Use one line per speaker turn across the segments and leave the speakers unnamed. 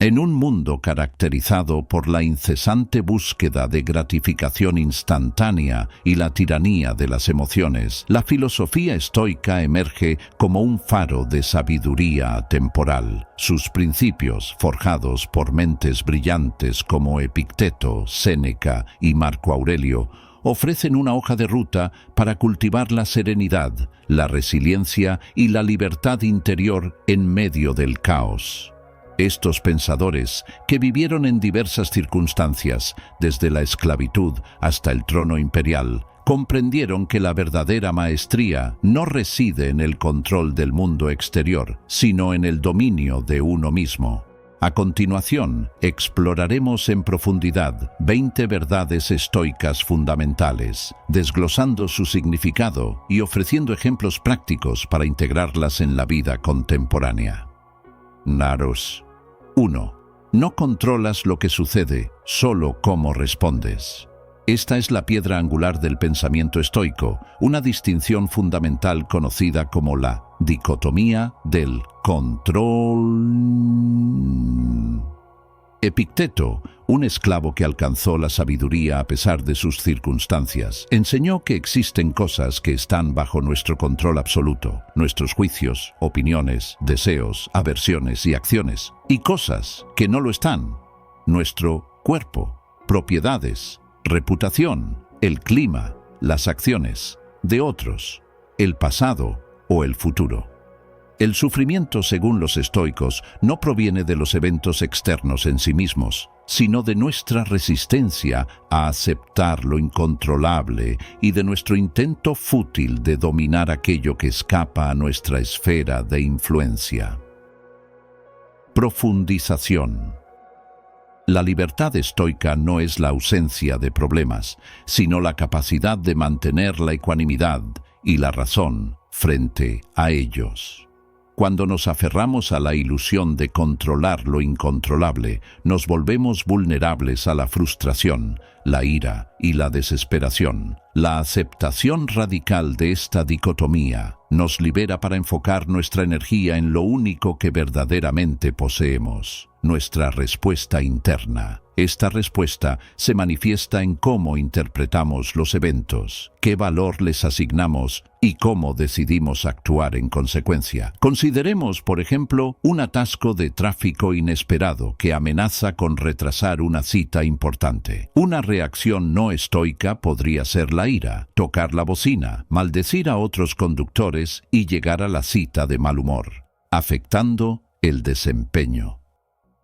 En un mundo caracterizado por la incesante búsqueda de gratificación instantánea y la tiranía de las emociones, la filosofía estoica emerge como un faro de sabiduría atemporal. Sus principios, forjados por mentes brillantes como Epicteto, Séneca y Marco Aurelio, ofrecen una hoja de ruta para cultivar la serenidad, la resiliencia y la libertad interior en medio del caos. Estos pensadores, que vivieron en diversas circunstancias, desde la esclavitud hasta el trono imperial, comprendieron que la verdadera maestría no reside en el control del mundo exterior, sino en el dominio de uno mismo. A continuación, exploraremos en profundidad 20 verdades estoicas fundamentales, desglosando su significado y ofreciendo ejemplos prácticos para integrarlas en la vida contemporánea. Naros. 1. No controlas lo que sucede, solo cómo respondes. Esta es la piedra angular del pensamiento estoico, una distinción fundamental conocida como la dicotomía del control. Epicteto, un esclavo que alcanzó la sabiduría a pesar de sus circunstancias, enseñó que existen cosas que están bajo nuestro control absoluto, nuestros juicios, opiniones, deseos, aversiones y acciones, y cosas que no lo están, nuestro cuerpo, propiedades, reputación, el clima, las acciones de otros, el pasado o el futuro. El sufrimiento, según los estoicos, no proviene de los eventos externos en sí mismos, sino de nuestra resistencia a aceptar lo incontrolable y de nuestro intento fútil de dominar aquello que escapa a nuestra esfera de influencia. Profundización. La libertad estoica no es la ausencia de problemas, sino la capacidad de mantener la ecuanimidad y la razón frente a ellos. Cuando nos aferramos a la ilusión de controlar lo incontrolable, nos volvemos vulnerables a la frustración, la ira y la desesperación. La aceptación radical de esta dicotomía nos libera para enfocar nuestra energía en lo único que verdaderamente poseemos, nuestra respuesta interna. Esta respuesta se manifiesta en cómo interpretamos los eventos, qué valor les asignamos y cómo decidimos actuar en consecuencia. Consideremos, por ejemplo, un atasco de tráfico inesperado que amenaza con retrasar una cita importante. Una reacción no estoica podría ser la ira, tocar la bocina, maldecir a otros conductores y llegar a la cita de mal humor, afectando el desempeño.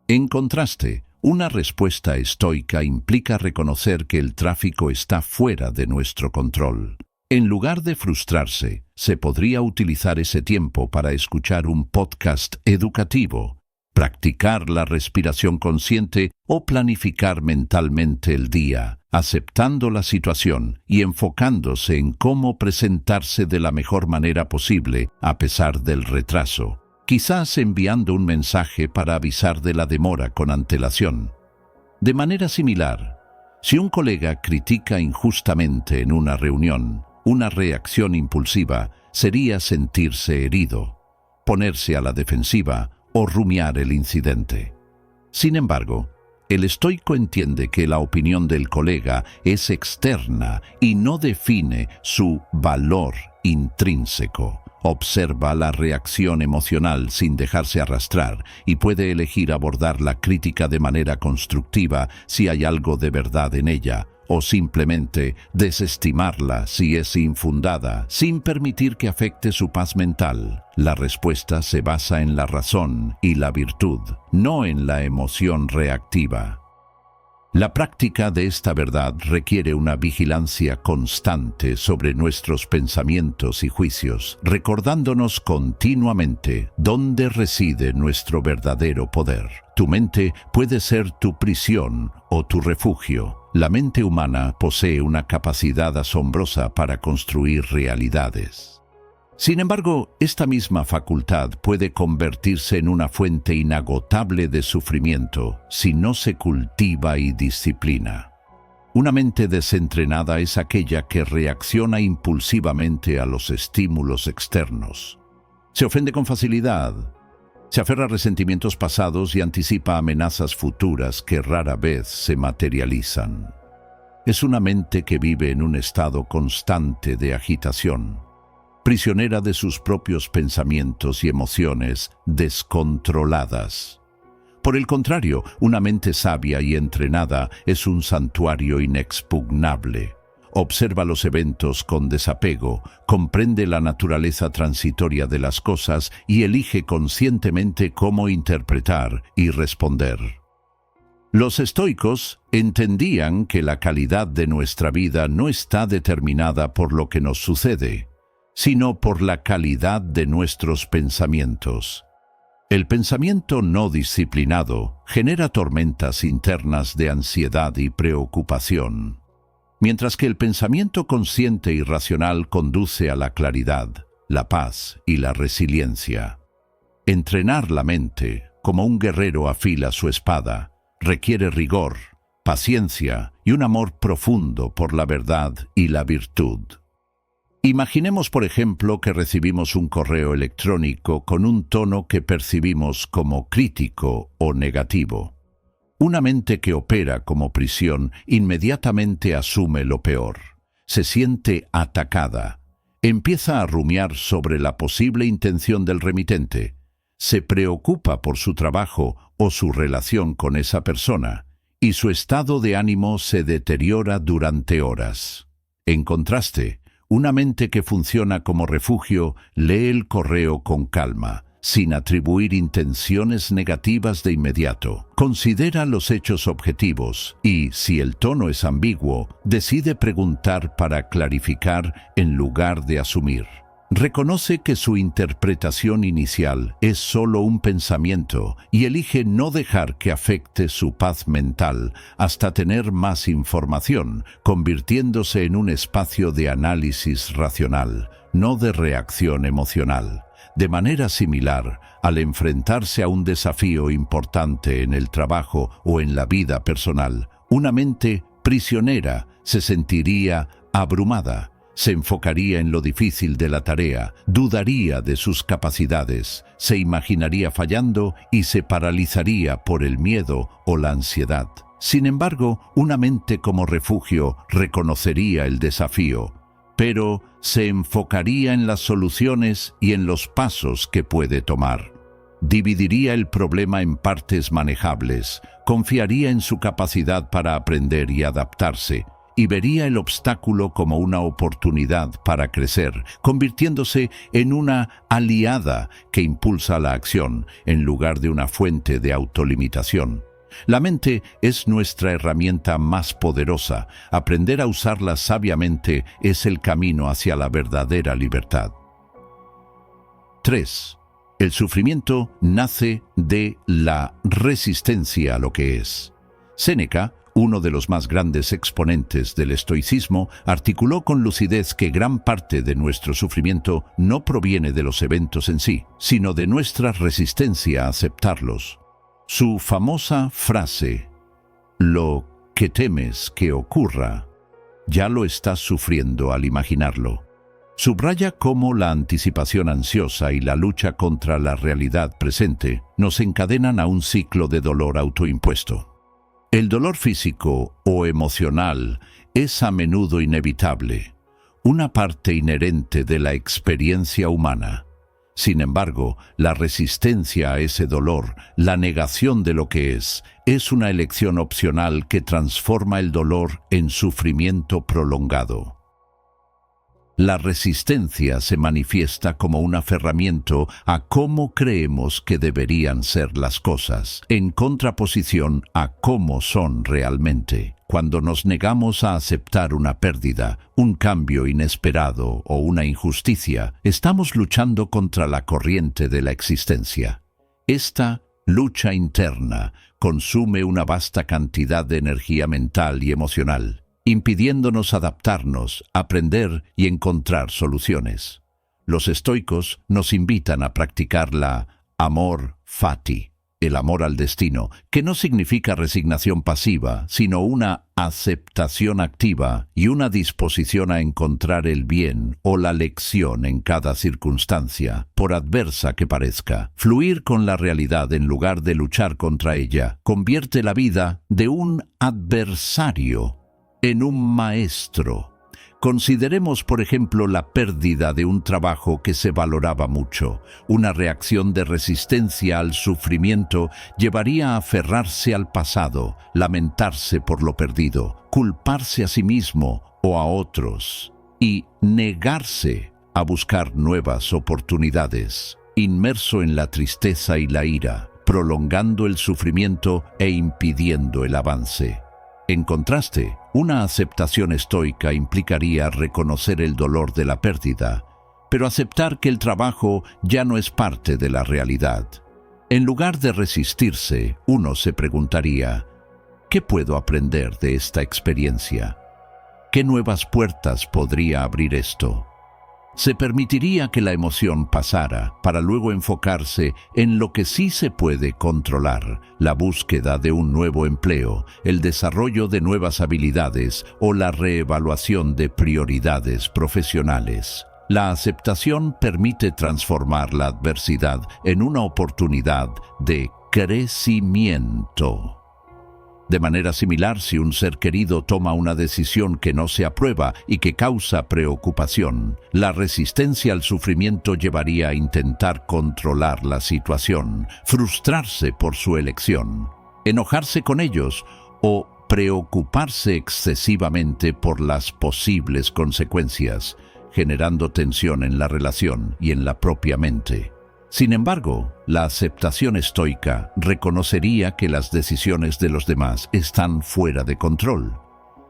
En contraste, una respuesta estoica implica reconocer que el tráfico está fuera de nuestro control. En lugar de frustrarse, se podría utilizar ese tiempo para escuchar un podcast educativo, practicar la respiración consciente o planificar mentalmente el día, aceptando la situación y enfocándose en cómo presentarse de la mejor manera posible a pesar del retraso. Quizás enviando un mensaje para avisar de la demora con antelación. De manera similar, si un colega critica injustamente en una reunión, una reacción impulsiva sería sentirse herido, ponerse a la defensiva o rumiar el incidente. Sin embargo, el estoico entiende que la opinión del colega es externa y no define su valor intrínseco. Observa la reacción emocional sin dejarse arrastrar y puede elegir abordar la crítica de manera constructiva si hay algo de verdad en ella, o simplemente desestimarla si es infundada, sin permitir que afecte su paz mental. La respuesta se basa en la razón y la virtud, no en la emoción reactiva. La práctica de esta verdad requiere una vigilancia constante sobre nuestros pensamientos y juicios, recordándonos continuamente dónde reside nuestro verdadero poder. Tu mente puede ser tu prisión o tu refugio. La mente humana posee una capacidad asombrosa para construir realidades. Sin embargo, esta misma facultad puede convertirse en una fuente inagotable de sufrimiento si no se cultiva y disciplina. Una mente desentrenada es aquella que reacciona impulsivamente a los estímulos externos. Se ofende con facilidad, Se aferra a resentimientos pasados y anticipa amenazas futuras que rara vez se materializan. Es una mente que vive en un estado constante de agitación, prisionera de sus propios pensamientos y emociones descontroladas. Por el contrario, una mente sabia y entrenada es un santuario inexpugnable. Observa los eventos con desapego, comprende la naturaleza transitoria de las cosas y elige conscientemente cómo interpretar y responder. Los estoicos entendían que la calidad de nuestra vida no está determinada por lo que nos sucede, sino por la calidad de nuestros pensamientos. El pensamiento no disciplinado genera tormentas internas de ansiedad y preocupación, mientras que el pensamiento consciente y racional conduce a la claridad, la paz y la resiliencia. Entrenar la mente, como un guerrero afila su espada, requiere rigor, paciencia y un amor profundo por la verdad y la virtud. Imaginemos, por ejemplo, que recibimos un correo electrónico con un tono que percibimos como crítico o negativo. Una mente que opera como prisión inmediatamente asume lo peor. Se siente atacada. Empieza a rumiar sobre la posible intención del remitente. Se preocupa por su trabajo o su relación con esa persona, y su estado de ánimo se deteriora durante horas. En contraste, una mente que funciona como refugio lee el correo con calma, sin atribuir intenciones negativas de inmediato. Considera los hechos objetivos y, si el tono es ambiguo, decide preguntar para clarificar en lugar de asumir. Reconoce que su interpretación inicial es solo un pensamiento y elige no dejar que afecte su paz mental hasta tener más información, convirtiéndose en un espacio de análisis racional, no de reacción emocional. De manera similar, al enfrentarse a un desafío importante en el trabajo o en la vida personal, una mente prisionera se sentiría abrumada. Se enfocaría en lo difícil de la tarea, dudaría de sus capacidades, se imaginaría fallando y se paralizaría por el miedo o la ansiedad. Sin embargo, una mente como refugio reconocería el desafío, pero se enfocaría en las soluciones y en los pasos que puede tomar. Dividiría el problema en partes manejables, confiaría en su capacidad para aprender y adaptarse, y vería el obstáculo como una oportunidad para crecer, convirtiéndose en una aliada que impulsa la acción en lugar de una fuente de autolimitación. La mente es nuestra herramienta más poderosa. Aprender a usarla sabiamente es el camino hacia la verdadera libertad. 3. El sufrimiento nace de la resistencia a lo que es. Séneca, uno de los más grandes exponentes del estoicismo, articuló con lucidez que gran parte de nuestro sufrimiento no proviene de los eventos en sí, sino de nuestra resistencia a aceptarlos. Su famosa frase, "Lo que temes que ocurra, ya lo estás sufriendo al imaginarlo", subraya cómo la anticipación ansiosa y la lucha contra la realidad presente nos encadenan a un ciclo de dolor autoimpuesto. El dolor físico o emocional es a menudo inevitable, una parte inherente de la experiencia humana. Sin embargo, la resistencia a ese dolor, la negación de lo que es una elección opcional que transforma el dolor en sufrimiento prolongado. La resistencia se manifiesta como un aferramiento a cómo creemos que deberían ser las cosas, en contraposición a cómo son realmente. Cuando nos negamos a aceptar una pérdida, un cambio inesperado o una injusticia, estamos luchando contra la corriente de la existencia. Esta lucha interna consume una vasta cantidad de energía mental y emocional, impidiéndonos adaptarnos, aprender y encontrar soluciones. Los estoicos nos invitan a practicar la amor fati, el amor al destino, que no significa resignación pasiva, sino una aceptación activa y una disposición a encontrar el bien o la lección en cada circunstancia, por adversa que parezca. Fluir con la realidad en lugar de luchar contra ella convierte la vida de un adversario en un maestro. Consideremos, por ejemplo, la pérdida de un trabajo que se valoraba mucho. Una reacción de resistencia al sufrimiento llevaría a aferrarse al pasado, lamentarse por lo perdido, culparse a sí mismo o a otros y negarse a buscar nuevas oportunidades, inmerso en la tristeza y la ira, prolongando el sufrimiento e impidiendo el avance. En contraste, una aceptación estoica implicaría reconocer el dolor de la pérdida, pero aceptar que el trabajo ya no es parte de la realidad. En lugar de resistirse, uno se preguntaría, ¿qué puedo aprender de esta experiencia? ¿Qué nuevas puertas podría abrir esto? Se permitiría que la emoción pasara para luego enfocarse en lo que sí se puede controlar, la búsqueda de un nuevo empleo, el desarrollo de nuevas habilidades o la reevaluación de prioridades profesionales. La aceptación permite transformar la adversidad en una oportunidad de crecimiento. De manera similar, si un ser querido toma una decisión que no se aprueba y que causa preocupación, la resistencia al sufrimiento llevaría a intentar controlar la situación, frustrarse por su elección, enojarse con ellos o preocuparse excesivamente por las posibles consecuencias, generando tensión en la relación y en la propia mente. Sin embargo, la aceptación estoica reconocería que las decisiones de los demás están fuera de control.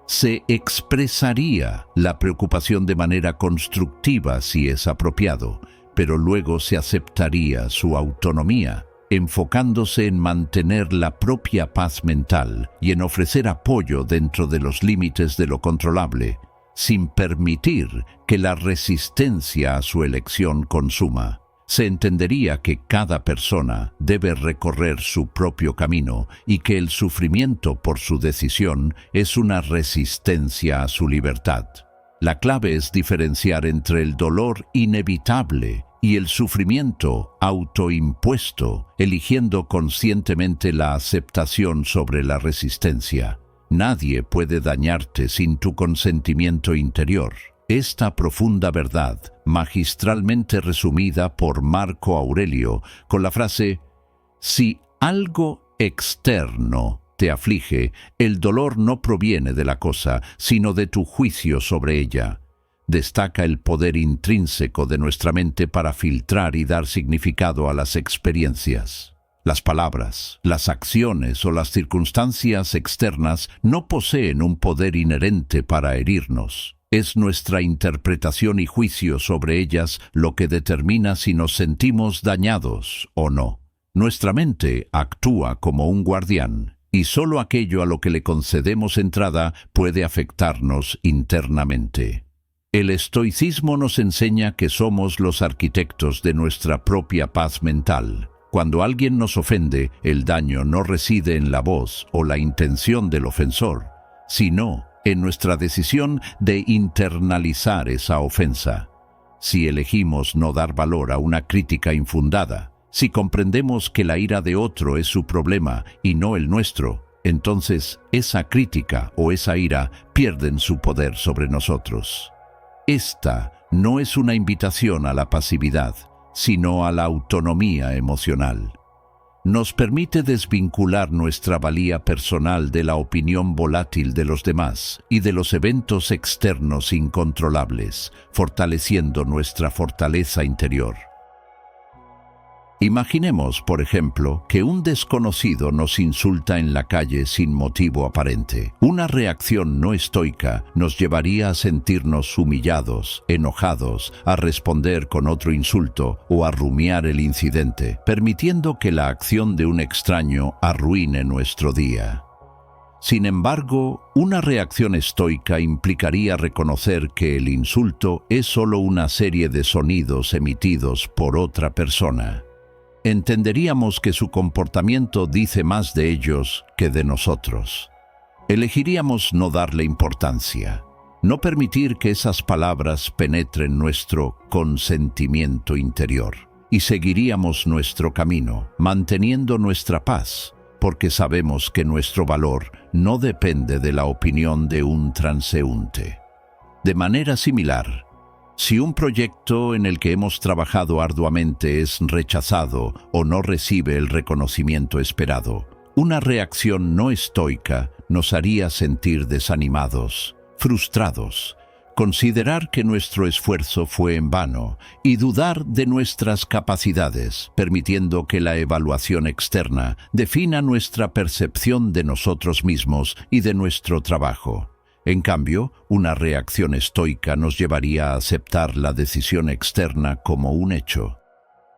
Se expresaría la preocupación de manera constructiva si es apropiado, pero luego se aceptaría su autonomía, enfocándose en mantener la propia paz mental y en ofrecer apoyo dentro de los límites de lo controlable, sin permitir que la resistencia a su elección consuma. Se entendería que cada persona debe recorrer su propio camino y que el sufrimiento por su decisión es una resistencia a su libertad. La clave es diferenciar entre el dolor inevitable y el sufrimiento autoimpuesto, eligiendo conscientemente la aceptación sobre la resistencia. Nadie puede dañarte sin tu consentimiento interior. Esta profunda verdad, magistralmente resumida por Marco Aurelio, con la frase: si algo externo te aflige, el dolor no proviene de la cosa, sino de tu juicio sobre ella. Destaca el poder intrínseco de nuestra mente para filtrar y dar significado a las experiencias. Las palabras, las acciones o las circunstancias externas no poseen un poder inherente para herirnos. Es nuestra interpretación y juicio sobre ellas lo que determina si nos sentimos dañados o no. Nuestra mente actúa como un guardián, y solo aquello a lo que le concedemos entrada puede afectarnos internamente. El estoicismo nos enseña que somos los arquitectos de nuestra propia paz mental. Cuando alguien nos ofende, el daño no reside en la voz o la intención del ofensor, sino en nuestra decisión de internalizar esa ofensa. Si elegimos no dar valor a una crítica infundada, si comprendemos que la ira de otro es su problema y no el nuestro, entonces esa crítica o esa ira pierden su poder sobre nosotros. Esta no es una invitación a la pasividad, sino a la autonomía emocional. Nos permite desvincular nuestra valía personal de la opinión volátil de los demás y de los eventos externos incontrolables, fortaleciendo nuestra fortaleza interior. Imaginemos, por ejemplo, que un desconocido nos insulta en la calle sin motivo aparente. Una reacción no estoica nos llevaría a sentirnos humillados, enojados, a responder con otro insulto o a rumiar el incidente, permitiendo que la acción de un extraño arruine nuestro día. Sin embargo, una reacción estoica implicaría reconocer que el insulto es solo una serie de sonidos emitidos por otra persona. entenderíamos que su comportamiento dice más de ellos que de nosotros. Elegiríamos no darle importancia, no permitir que esas palabras penetren nuestro consentimiento interior, y seguiríamos nuestro camino, manteniendo nuestra paz, porque sabemos que nuestro valor no depende de la opinión de un transeúnte. De manera similar, si un proyecto en el que hemos trabajado arduamente es rechazado o no recibe el reconocimiento esperado, una reacción no estoica nos haría sentir desanimados, frustrados, considerar que nuestro esfuerzo fue en vano y dudar de nuestras capacidades, permitiendo que la evaluación externa defina nuestra percepción de nosotros mismos y de nuestro trabajo. En cambio, una reacción estoica nos llevaría a aceptar la decisión externa como un hecho.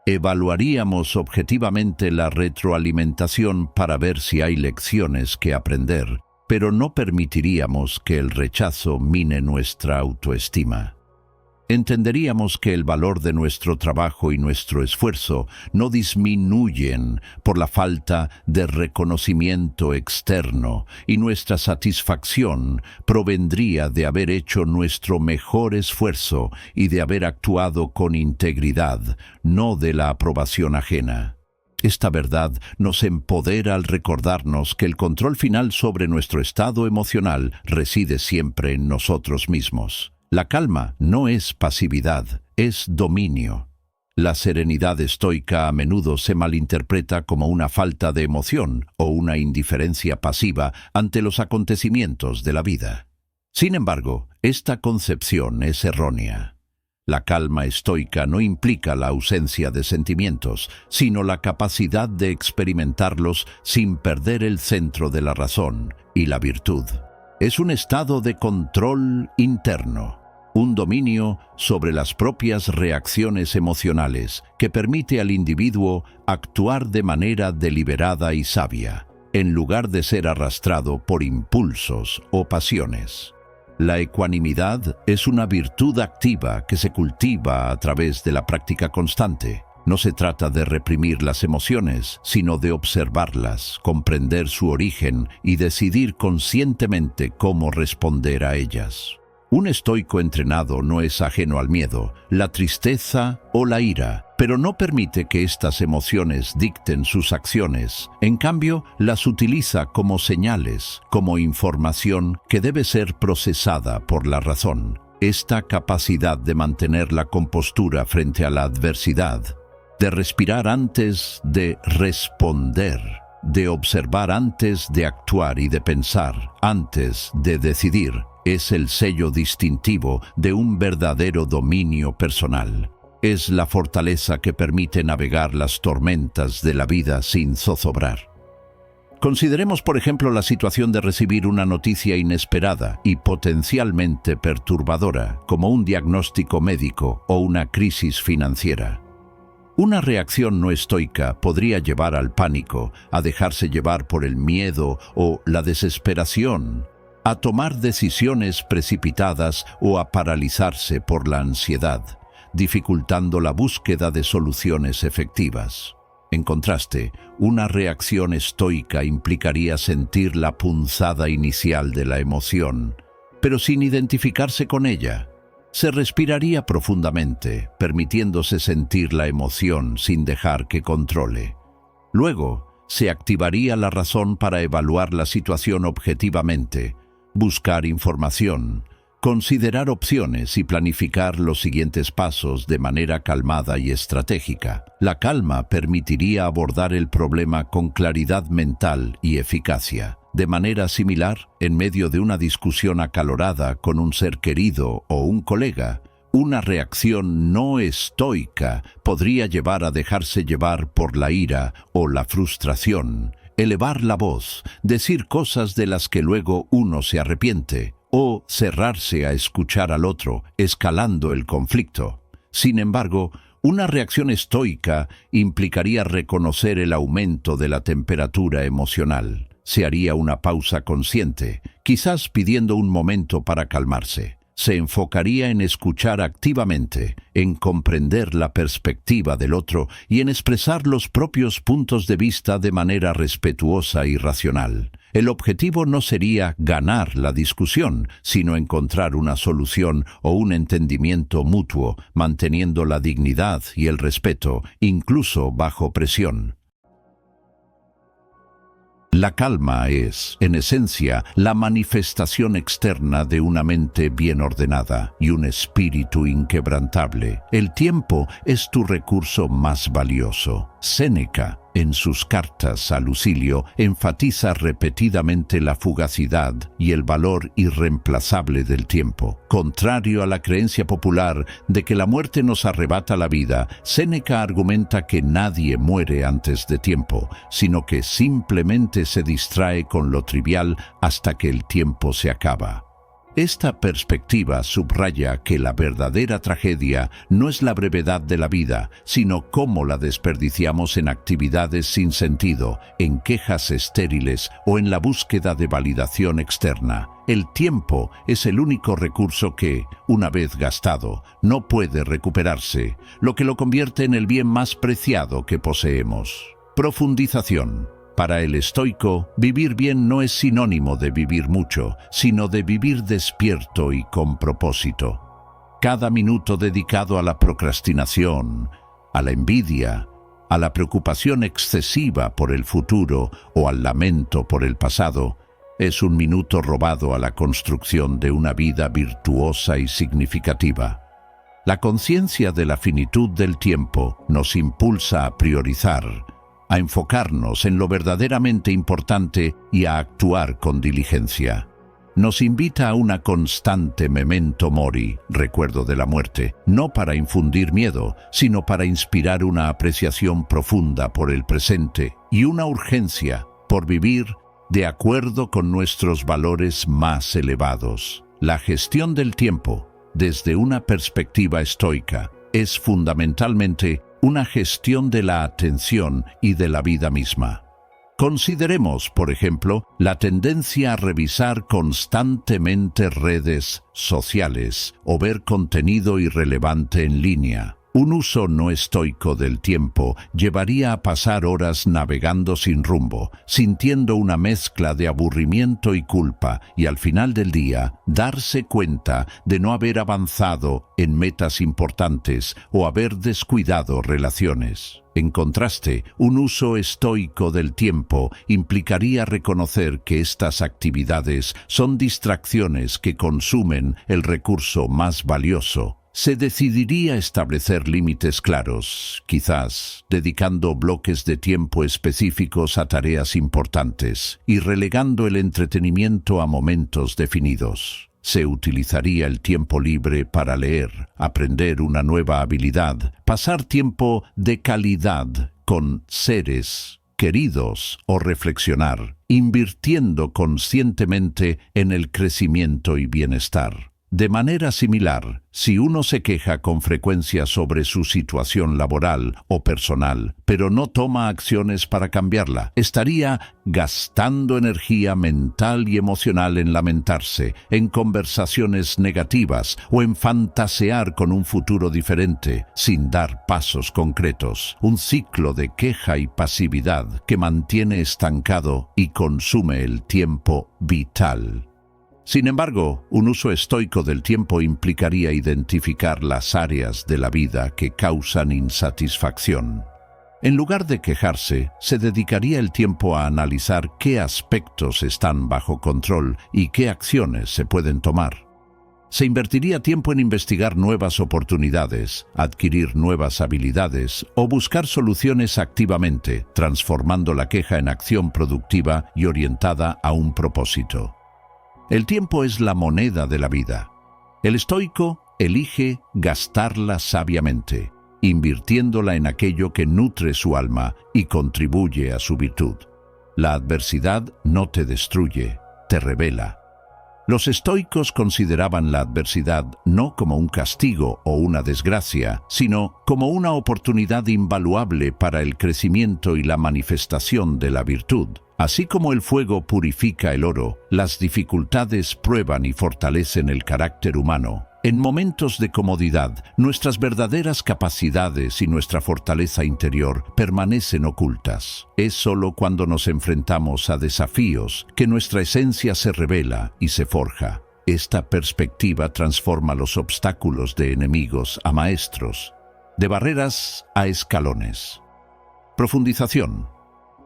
Evaluaríamos objetivamente la retroalimentación para ver si hay lecciones que aprender, pero no permitiríamos que el rechazo mine nuestra autoestima. Entenderíamos que el valor de nuestro trabajo y nuestro esfuerzo no disminuyen por la falta de reconocimiento externo, y nuestra satisfacción provendría de haber hecho nuestro mejor esfuerzo y de haber actuado con integridad, no de la aprobación ajena. Esta verdad nos empodera al recordarnos que el control final sobre nuestro estado emocional reside siempre en nosotros mismos. La calma no es pasividad, es dominio. La serenidad estoica a menudo se malinterpreta como una falta de emoción o una indiferencia pasiva ante los acontecimientos de la vida. Sin embargo, esta concepción es errónea. La calma estoica no implica la ausencia de sentimientos, sino la capacidad de experimentarlos sin perder el centro de la razón y la virtud. Es un estado de control interno, un dominio sobre las propias reacciones emocionales que permite al individuo actuar de manera deliberada y sabia, en lugar de ser arrastrado por impulsos o pasiones. La ecuanimidad es una virtud activa que se cultiva a través de la práctica constante. No se trata de reprimir las emociones, sino de observarlas, comprender su origen y decidir conscientemente cómo responder a ellas. Un estoico entrenado no es ajeno al miedo, la tristeza o la ira, pero no permite que estas emociones dicten sus acciones. En cambio, las utiliza como señales, como información que debe ser procesada por la razón. Esta capacidad de mantener la compostura frente a la adversidad, de respirar antes de responder, de observar antes de actuar y de pensar antes de decidir, es el sello distintivo de un verdadero dominio personal. Es la fortaleza que permite navegar las tormentas de la vida sin zozobrar. Consideremos, por ejemplo, la situación de recibir una noticia inesperada y potencialmente perturbadora, como un diagnóstico médico o una crisis financiera. Una reacción no estoica podría llevar al pánico, a dejarse llevar por el miedo o la desesperación, a tomar decisiones precipitadas o a paralizarse por la ansiedad, dificultando la búsqueda de soluciones efectivas. En contraste, una reacción estoica implicaría sentir la punzada inicial de la emoción, pero sin identificarse con ella. Se respiraría profundamente, permitiéndose sentir la emoción sin dejar que controle. Luego, se activaría la razón para evaluar la situación objetivamente, buscar información, considerar opciones y planificar los siguientes pasos de manera calmada y estratégica. La calma permitiría abordar el problema con claridad mental y eficacia. De manera similar, en medio de una discusión acalorada con un ser querido o un colega, una reacción no estoica podría llevar a dejarse llevar por la ira o la frustración, elevar la voz, decir cosas de las que luego uno se arrepiente, o cerrarse a escuchar al otro, escalando el conflicto. Sin embargo, una reacción estoica implicaría reconocer el aumento de la temperatura emocional. Se haría una pausa consciente, quizás pidiendo un momento para calmarse. se enfocaría en escuchar activamente, en comprender la perspectiva del otro y en expresar los propios puntos de vista de manera respetuosa y racional. El objetivo no sería ganar la discusión, sino encontrar una solución o un entendimiento mutuo, manteniendo la dignidad y el respeto, incluso bajo presión. La calma es, en esencia, la manifestación externa de una mente bien ordenada y un espíritu inquebrantable. El tiempo es tu recurso más valioso. Séneca, en sus cartas a Lucilio, enfatiza repetidamente la fugacidad y el valor irreemplazable del tiempo. Contrario a la creencia popular de que la muerte nos arrebata la vida, Séneca argumenta que nadie muere antes de tiempo, sino que simplemente se distrae con lo trivial hasta que el tiempo se acaba. Esta perspectiva subraya que la verdadera tragedia no es la brevedad de la vida, sino cómo la desperdiciamos en actividades sin sentido, en quejas estériles o en la búsqueda de validación externa. El tiempo es el único recurso que, una vez gastado, no puede recuperarse, lo que lo convierte en el bien más preciado que poseemos. Profundización. Para el estoico, vivir bien no es sinónimo de vivir mucho, sino de vivir despierto y con propósito. Cada minuto dedicado a la procrastinación, a la envidia, a la preocupación excesiva por el futuro o al lamento por el pasado, es un minuto robado a la construcción de una vida virtuosa y significativa. La conciencia de la finitud del tiempo nos impulsa a priorizar, a enfocarnos en lo verdaderamente importante y a actuar con diligencia. Nos invita a una constante memento mori, recuerdo de la muerte, no para infundir miedo, sino para inspirar una apreciación profunda por el presente y una urgencia por vivir de acuerdo con nuestros valores más elevados. La gestión del tiempo, desde una perspectiva estoica, es fundamentalmente una gestión de la atención y de la vida misma. Consideremos, por ejemplo, la tendencia a revisar constantemente redes sociales o ver contenido irrelevante en línea. Un uso no estoico del tiempo llevaría a pasar horas navegando sin rumbo, sintiendo una mezcla de aburrimiento y culpa, y al final del día darse cuenta de no haber avanzado en metas importantes o haber descuidado relaciones. En contraste, un uso estoico del tiempo implicaría reconocer que estas actividades son distracciones que consumen el recurso más valioso. Se decidiría establecer límites claros, quizás dedicando bloques de tiempo específicos a tareas importantes y relegando el entretenimiento a momentos definidos. Se utilizaría el tiempo libre para leer, aprender una nueva habilidad, pasar tiempo de calidad con seres queridos o reflexionar, invirtiendo conscientemente en el crecimiento y bienestar. De manera similar, si uno se queja con frecuencia sobre su situación laboral o personal, pero no toma acciones para cambiarla, estaría gastando energía mental y emocional en lamentarse, en conversaciones negativas o en fantasear con un futuro diferente, sin dar pasos concretos. Un ciclo de queja y pasividad que mantiene estancado y consume el tiempo vital. Sin embargo, un uso estoico del tiempo implicaría identificar las áreas de la vida que causan insatisfacción. En lugar de quejarse, se dedicaría el tiempo a analizar qué aspectos están bajo control y qué acciones se pueden tomar. Se invertiría tiempo en investigar nuevas oportunidades, adquirir nuevas habilidades o buscar soluciones activamente, transformando la queja en acción productiva y orientada a un propósito. El tiempo es la moneda de la vida. El estoico elige gastarla sabiamente, invirtiéndola en aquello que nutre su alma y contribuye a su virtud. La adversidad no te destruye, te revela. Los estoicos consideraban la adversidad no como un castigo o una desgracia, sino como una oportunidad invaluable para el crecimiento y la manifestación de la virtud. Así como el fuego purifica el oro, las dificultades prueban y fortalecen el carácter humano. En momentos de comodidad, nuestras verdaderas capacidades y nuestra fortaleza interior permanecen ocultas. Es solo cuando nos enfrentamos a desafíos que nuestra esencia se revela y se forja. Esta perspectiva transforma los obstáculos de enemigos a maestros, de barreras a escalones. Profundización.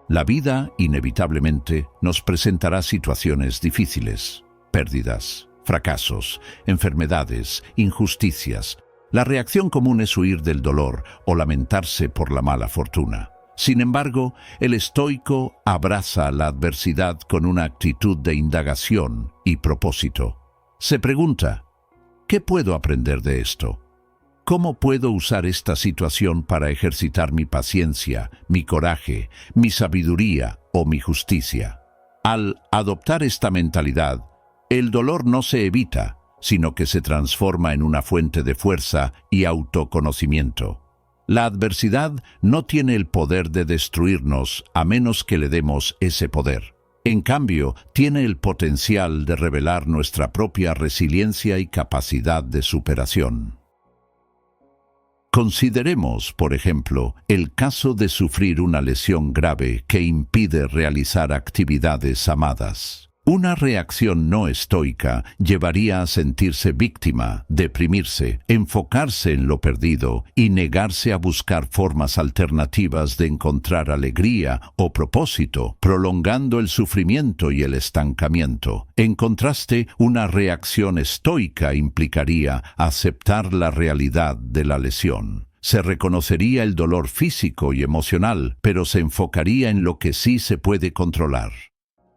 La vida, inevitablemente, nos presentará situaciones difíciles, pérdidas, fracasos, enfermedades, injusticias. La reacción común es huir del dolor o lamentarse por la mala fortuna. Sin embargo, el estoico abraza la adversidad con una actitud de indagación y propósito. Se pregunta, ¿qué puedo aprender de esto? ¿Cómo puedo usar esta situación para ejercitar mi paciencia, mi coraje, mi sabiduría o mi justicia? Al adoptar esta mentalidad, el dolor no se evita, sino que se transforma en una fuente de fuerza y autoconocimiento. La adversidad no tiene el poder de destruirnos a menos que le demos ese poder. En cambio, tiene el potencial de revelar nuestra propia resiliencia y capacidad de superación. Consideremos, por ejemplo, el caso de sufrir una lesión grave que impide realizar actividades amadas. Una reacción no estoica llevaría a sentirse víctima, deprimirse, enfocarse en lo perdido y negarse a buscar formas alternativas de encontrar alegría o propósito, prolongando el sufrimiento y el estancamiento. En contraste, una reacción estoica implicaría aceptar la realidad de la lesión. Se reconocería el dolor físico y emocional, pero se enfocaría en lo que sí se puede controlar.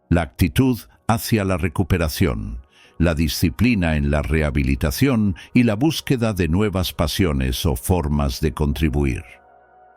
La actitud hacia la recuperación, la disciplina en la rehabilitación y la búsqueda de nuevas pasiones o formas de contribuir.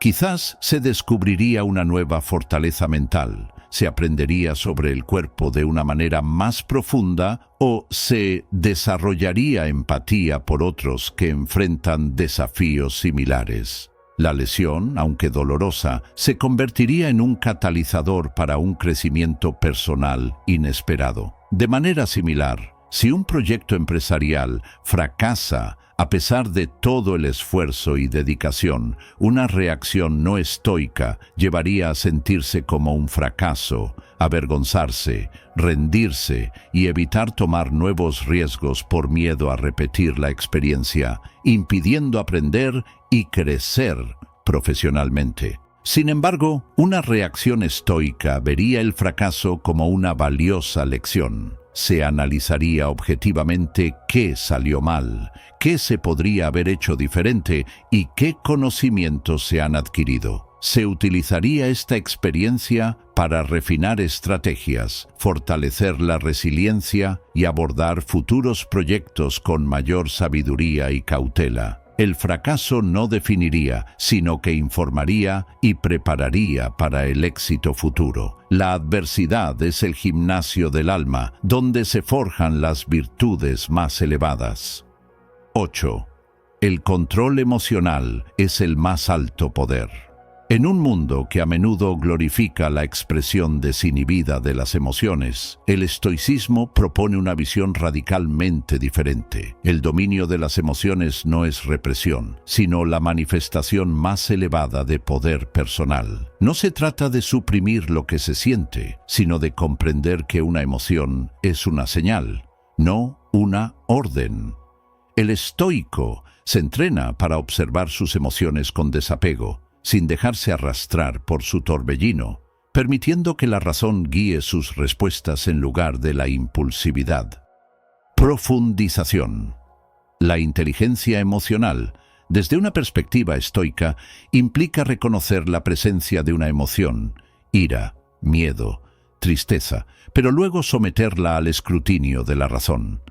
Quizás se descubriría una nueva fortaleza mental, se aprendería sobre el cuerpo de una manera más profunda o se desarrollaría empatía por otros que enfrentan desafíos similares. La lesión, aunque dolorosa, se convertiría en un catalizador para un crecimiento personal inesperado. De manera similar, si un proyecto empresarial fracasa a pesar de todo el esfuerzo y dedicación, una reacción no estoica llevaría a sentirse como un fracaso, avergonzarse, rendirse y evitar tomar nuevos riesgos por miedo a repetir la experiencia, impidiendo aprender y crecer profesionalmente. Sin embargo, una reacción estoica vería el fracaso como una valiosa lección. Se analizaría objetivamente qué salió mal, qué se podría haber hecho diferente y qué conocimientos se han adquirido. Se utilizaría esta experiencia para refinar estrategias, fortalecer la resiliencia y abordar futuros proyectos con mayor sabiduría y cautela. El fracaso no definiría, sino que informaría y prepararía para el éxito futuro. La adversidad es el gimnasio del alma, donde se forjan las virtudes más elevadas. 8. El control emocional es el más alto poder. En un mundo que a menudo glorifica la expresión desinhibida de las emociones, el estoicismo propone una visión radicalmente diferente. El dominio de las emociones no es represión, sino la manifestación más elevada de poder personal. No se trata de suprimir lo que se siente, sino de comprender que una emoción es una señal, no una orden. El estoico se entrena para observar sus emociones con desapego, sin dejarse arrastrar por su torbellino, permitiendo que la razón guíe sus respuestas en lugar de la impulsividad. Profundización. La inteligencia emocional, desde una perspectiva estoica, implica reconocer la presencia de una emoción, ira, miedo, tristeza, pero luego someterla al escrutinio de la razón.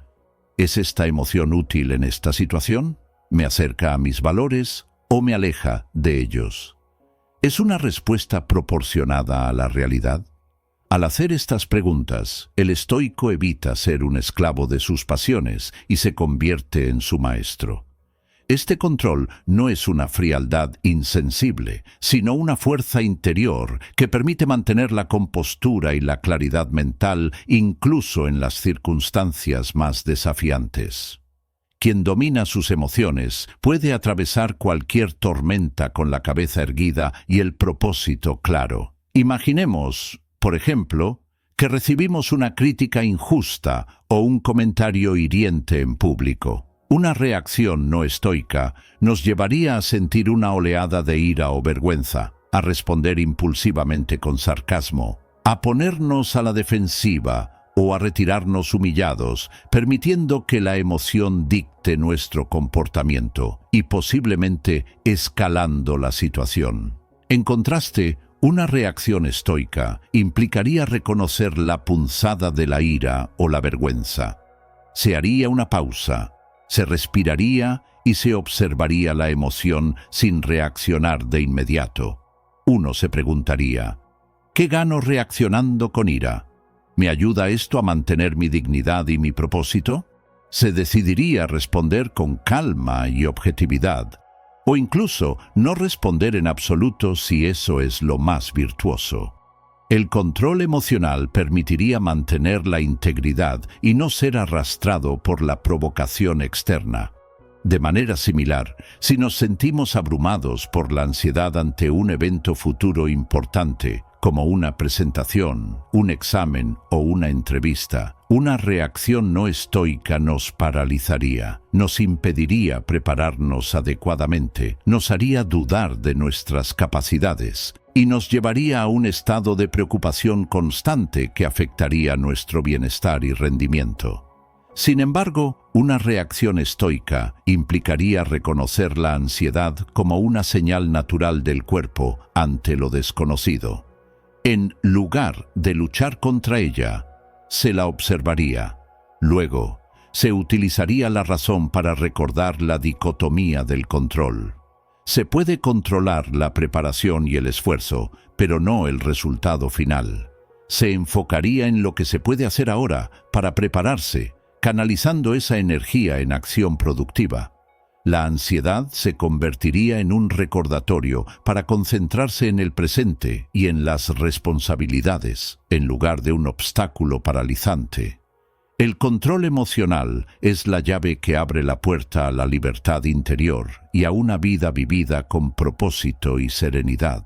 ¿Es esta emoción útil en esta situación? ¿Me acerca a mis valores o me aleja de ellos? ¿Es una respuesta proporcionada a la realidad? Al hacer estas preguntas, el estoico evita ser un esclavo de sus pasiones y se convierte en su maestro. Este control no es una frialdad insensible, sino una fuerza interior que permite mantener la compostura y la claridad mental incluso en las circunstancias más desafiantes. Quien domina sus emociones puede atravesar cualquier tormenta con la cabeza erguida y el propósito claro. Imaginemos, por ejemplo, que recibimos una crítica injusta o un comentario hiriente en público. Una reacción no estoica nos llevaría a sentir una oleada de ira o vergüenza, a responder impulsivamente con sarcasmo, a ponernos a la defensiva o a retirarnos humillados, permitiendo que la emoción dicte nuestro comportamiento y posiblemente escalando la situación. En contraste, una reacción estoica implicaría reconocer la punzada de la ira o la vergüenza. Se haría una pausa, se respiraría y se observaría la emoción sin reaccionar de inmediato. Uno se preguntaría, ¿qué gano reaccionando con ira? ¿Me ayuda esto a mantener mi dignidad y mi propósito? Se decidiría a responder con calma y objetividad, o incluso no responder en absoluto si eso es lo más virtuoso. El control emocional permitiría mantener la integridad y no ser arrastrado por la provocación externa. De manera similar, si nos sentimos abrumados por la ansiedad ante un evento futuro importante, como una presentación, un examen o una entrevista, una reacción no estoica nos paralizaría, nos impediría prepararnos adecuadamente, nos haría dudar de nuestras capacidades y nos llevaría a un estado de preocupación constante que afectaría nuestro bienestar y rendimiento. Sin embargo, una reacción estoica implicaría reconocer la ansiedad como una señal natural del cuerpo ante lo desconocido. En lugar de luchar contra ella, se la observaría. Luego, se utilizaría la razón para recordar la dicotomía del control. Se puede controlar la preparación y el esfuerzo, pero no el resultado final. Se enfocaría en lo que se puede hacer ahora para prepararse, canalizando esa energía en acción productiva. La ansiedad se convertiría en un recordatorio para concentrarse en el presente y en las responsabilidades, en lugar de un obstáculo paralizante. El control emocional es la llave que abre la puerta a la libertad interior y a una vida vivida con propósito y serenidad.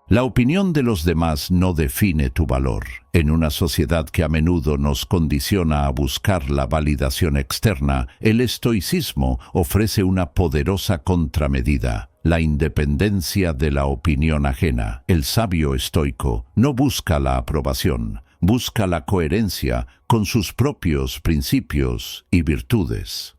La opinión de los demás no define tu valor. En una sociedad que a menudo nos condiciona a buscar la validación externa, el estoicismo ofrece una poderosa contramedida: la independencia de la opinión ajena. El sabio estoico no busca la aprobación, busca la coherencia con sus propios principios y virtudes.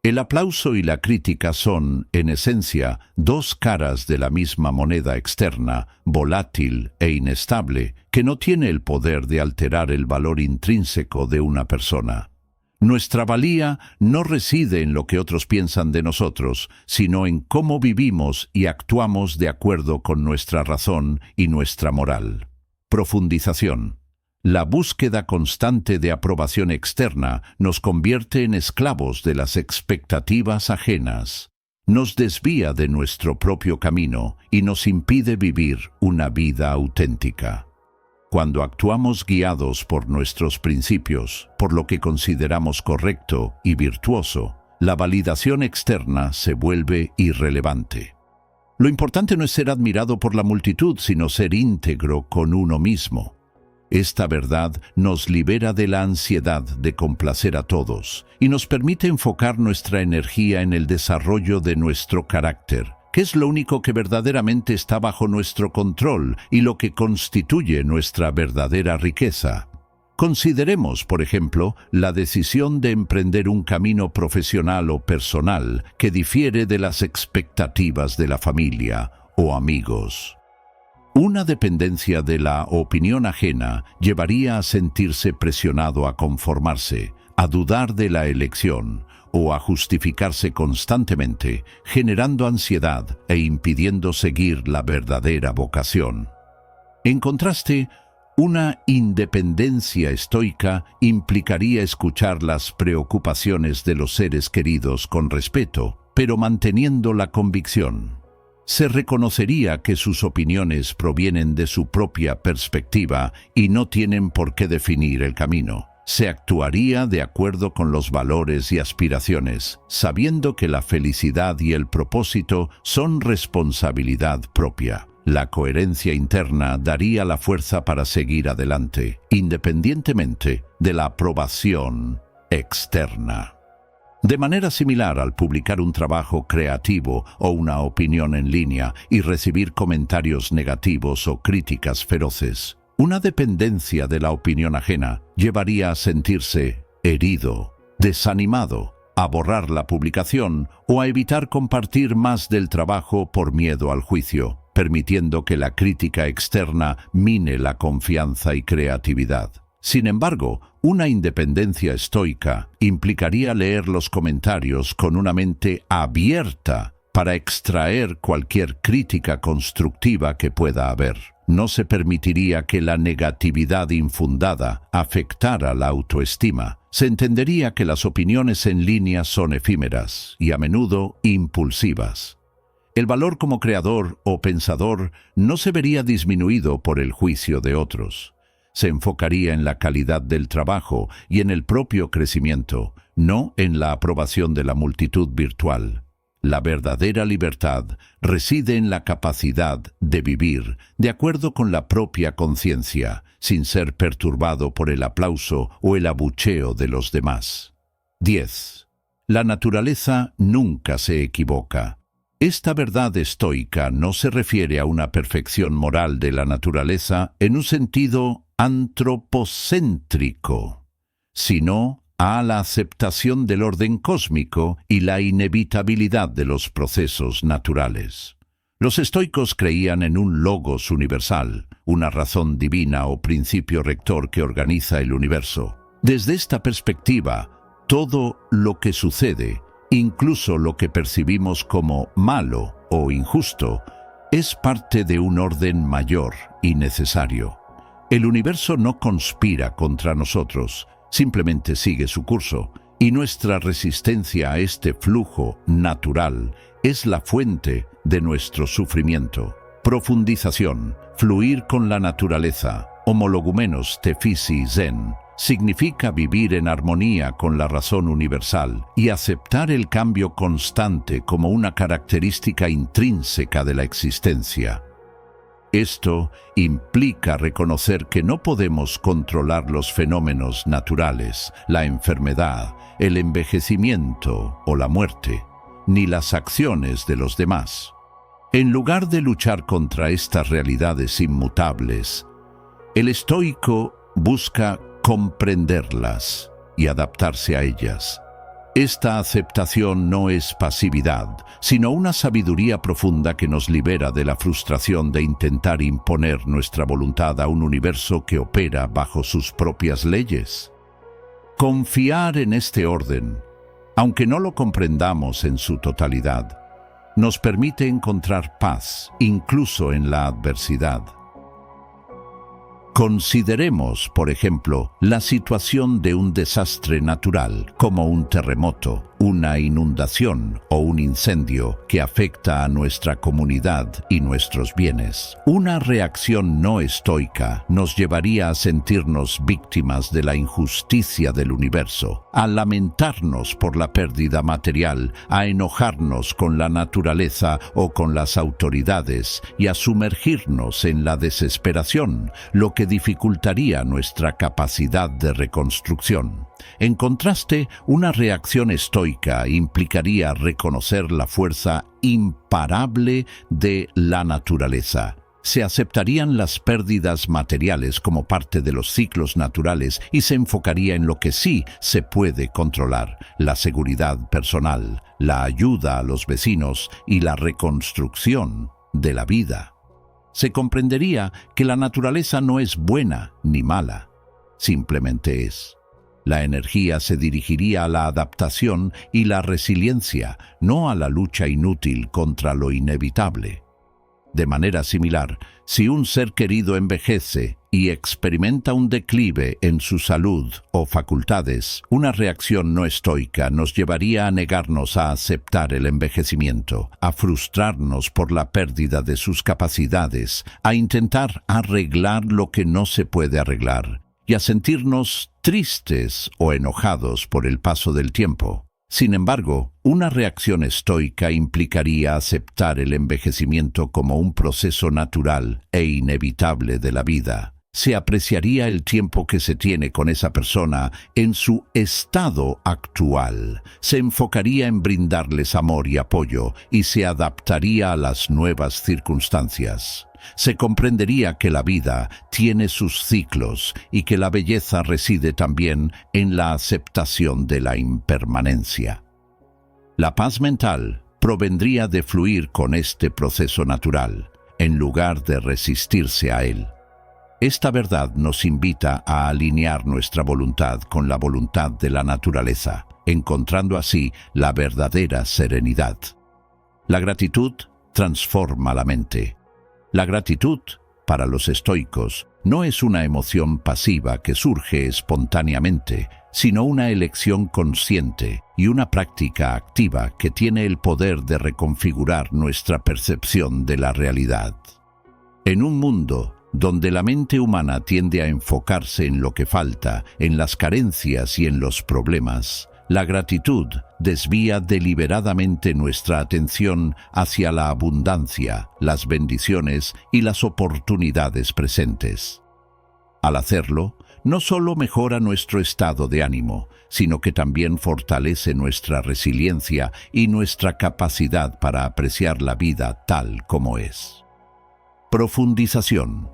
El aplauso y la crítica son, en esencia, dos caras de la misma moneda externa, volátil e inestable, que no tiene el poder de alterar el valor intrínseco de una persona. Nuestra valía no reside en lo que otros piensan de nosotros, sino en cómo vivimos y actuamos de acuerdo con nuestra razón y nuestra moral. Profundización. La búsqueda constante de aprobación externa nos convierte en esclavos de las expectativas ajenas, nos desvía de nuestro propio camino y nos impide vivir una vida auténtica. Cuando actuamos guiados por nuestros principios, por lo que consideramos correcto y virtuoso, la validación externa se vuelve irrelevante. Lo importante no es ser admirado por la multitud, sino ser íntegro con uno mismo. Esta verdad nos libera de la ansiedad de complacer a todos y nos permite enfocar nuestra energía en el desarrollo de nuestro carácter, que es lo único que verdaderamente está bajo nuestro control y lo que constituye nuestra verdadera riqueza. Consideremos, por ejemplo, la decisión de emprender un camino profesional o personal que difiere de las expectativas de la familia o amigos. Una dependencia de la opinión ajena llevaría a sentirse presionado a conformarse, a dudar de la elección o a justificarse constantemente, generando ansiedad e impidiendo seguir la verdadera vocación. En contraste, una independencia estoica implicaría escuchar las preocupaciones de los seres queridos con respeto, pero manteniendo la convicción. Se reconocería que sus opiniones provienen de su propia perspectiva y no tienen por qué definir el camino. Se actuaría de acuerdo con los valores y aspiraciones, sabiendo que la felicidad y el propósito son responsabilidad propia. La coherencia interna daría la fuerza para seguir adelante, independientemente de la aprobación externa. De manera similar al publicar un trabajo creativo o una opinión en línea y recibir comentarios negativos o críticas feroces, una dependencia de la opinión ajena llevaría a sentirse herido, desanimado, a borrar la publicación o a evitar compartir más del trabajo por miedo al juicio, permitiendo que la crítica externa mine la confianza y creatividad. Sin embargo, una independencia estoica implicaría leer los comentarios con una mente abierta para extraer cualquier crítica constructiva que pueda haber. No se permitiría que la negatividad infundada afectara la autoestima. Se entendería que las opiniones en línea son efímeras y a menudo impulsivas. El valor como creador o pensador no se vería disminuido por el juicio de otros. Se enfocaría en la calidad del trabajo y en el propio crecimiento, no en la aprobación de la multitud virtual. La verdadera libertad reside en la capacidad de vivir de acuerdo con la propia conciencia, sin ser perturbado por el aplauso o el abucheo de los demás. 10. La naturaleza nunca se equivoca. Esta verdad estoica no se refiere a una perfección moral de la naturaleza en un sentido antropocéntrico, sino a la aceptación del orden cósmico y la inevitabilidad de los procesos naturales. Los estoicos creían en un logos universal, una razón divina o principio rector que organiza el universo. Desde esta perspectiva, todo lo que sucede, incluso lo que percibimos como malo o injusto, es parte de un orden mayor y necesario. El universo no conspira contra nosotros, simplemente sigue su curso, y nuestra resistencia a este flujo natural es la fuente de nuestro sufrimiento. Profundización, fluir con la naturaleza, homologumenos tefisi zen, significa vivir en armonía con la razón universal y aceptar el cambio constante como una característica intrínseca de la existencia. Esto implica reconocer que no podemos controlar los fenómenos naturales, la enfermedad, el envejecimiento o la muerte, ni las acciones de los demás. En lugar de luchar contra estas realidades inmutables, el estoico busca comprenderlas y adaptarse a ellas. Esta aceptación no es pasividad, sino una sabiduría profunda que nos libera de la frustración de intentar imponer nuestra voluntad a un universo que opera bajo sus propias leyes. Confiar en este orden, aunque no lo comprendamos en su totalidad, nos permite encontrar paz, incluso en la adversidad. Consideremos, por ejemplo, la situación de un desastre natural, como un terremoto, una inundación o un incendio que afecta a nuestra comunidad y nuestros bienes. Una reacción no estoica nos llevaría a sentirnos víctimas de la injusticia del universo, a lamentarnos por la pérdida material, a enojarnos con la naturaleza o con las autoridades y a sumergirnos en la desesperación, lo que dificultaría nuestra capacidad de reconstrucción. En contraste, una reacción estoica implicaría reconocer la fuerza imparable de la naturaleza. Se aceptarían las pérdidas materiales como parte de los ciclos naturales y se enfocaría en lo que sí se puede controlar: la seguridad personal, la ayuda a los vecinos y la reconstrucción de la vida. Se comprendería que la naturaleza no es buena ni mala, simplemente es. La energía se dirigiría a la adaptación y la resiliencia, no a la lucha inútil contra lo inevitable. De manera similar, si un ser querido envejece y experimenta un declive en su salud o facultades, una reacción no estoica nos llevaría a negarnos a aceptar el envejecimiento, a frustrarnos por la pérdida de sus capacidades, a intentar arreglar lo que no se puede arreglar y a sentirnos tristes o enojados por el paso del tiempo. Sin embargo, una reacción estoica implicaría aceptar el envejecimiento como un proceso natural e inevitable de la vida. Se apreciaría el tiempo que se tiene con esa persona en su estado actual. Se enfocaría en brindarles amor y apoyo y se adaptaría a las nuevas circunstancias. Se comprendería que la vida tiene sus ciclos y que la belleza reside también en la aceptación de la impermanencia. La paz mental provendría de fluir con este proceso natural, en lugar de resistirse a él. Esta verdad nos invita a alinear nuestra voluntad con la voluntad de la naturaleza, encontrando así la verdadera serenidad. La gratitud transforma la mente. La gratitud, para los estoicos, no es una emoción pasiva que surge espontáneamente, sino una elección consciente y una práctica activa que tiene el poder de reconfigurar nuestra percepción de la realidad. En un mundo donde la mente humana tiende a enfocarse en lo que falta, en las carencias y en los problemas, la gratitud desvía deliberadamente nuestra atención hacia la abundancia, las bendiciones y las oportunidades presentes. Al hacerlo, no solo mejora nuestro estado de ánimo, sino que también fortalece nuestra resiliencia y nuestra capacidad para apreciar la vida tal como es. Profundización.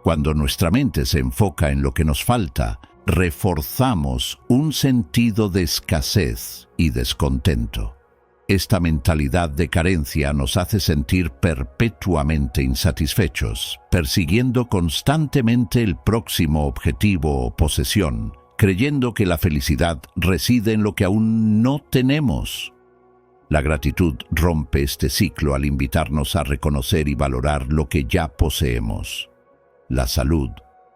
Cuando nuestra mente se enfoca en lo que nos falta, reforzamos un sentido de escasez y descontento. Esta mentalidad de carencia nos hace sentir perpetuamente insatisfechos, persiguiendo constantemente el próximo objetivo o posesión, creyendo que la felicidad reside en lo que aún no tenemos. La gratitud rompe este ciclo al invitarnos a reconocer y valorar lo que ya poseemos. La salud,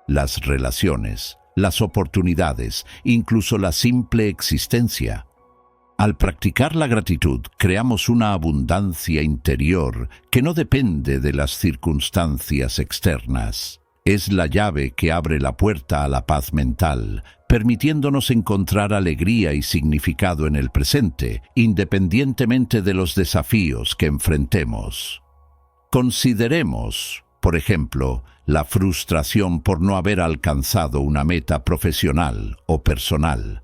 las relaciones, las oportunidades, incluso la simple existencia. Al practicar la gratitud, creamos una abundancia interior que no depende de las circunstancias externas. Es la llave que abre la puerta a la paz mental, permitiéndonos encontrar alegría y significado en el presente, independientemente de los desafíos que enfrentemos. Consideremos, por ejemplo, la frustración por no haber alcanzado una meta profesional o personal.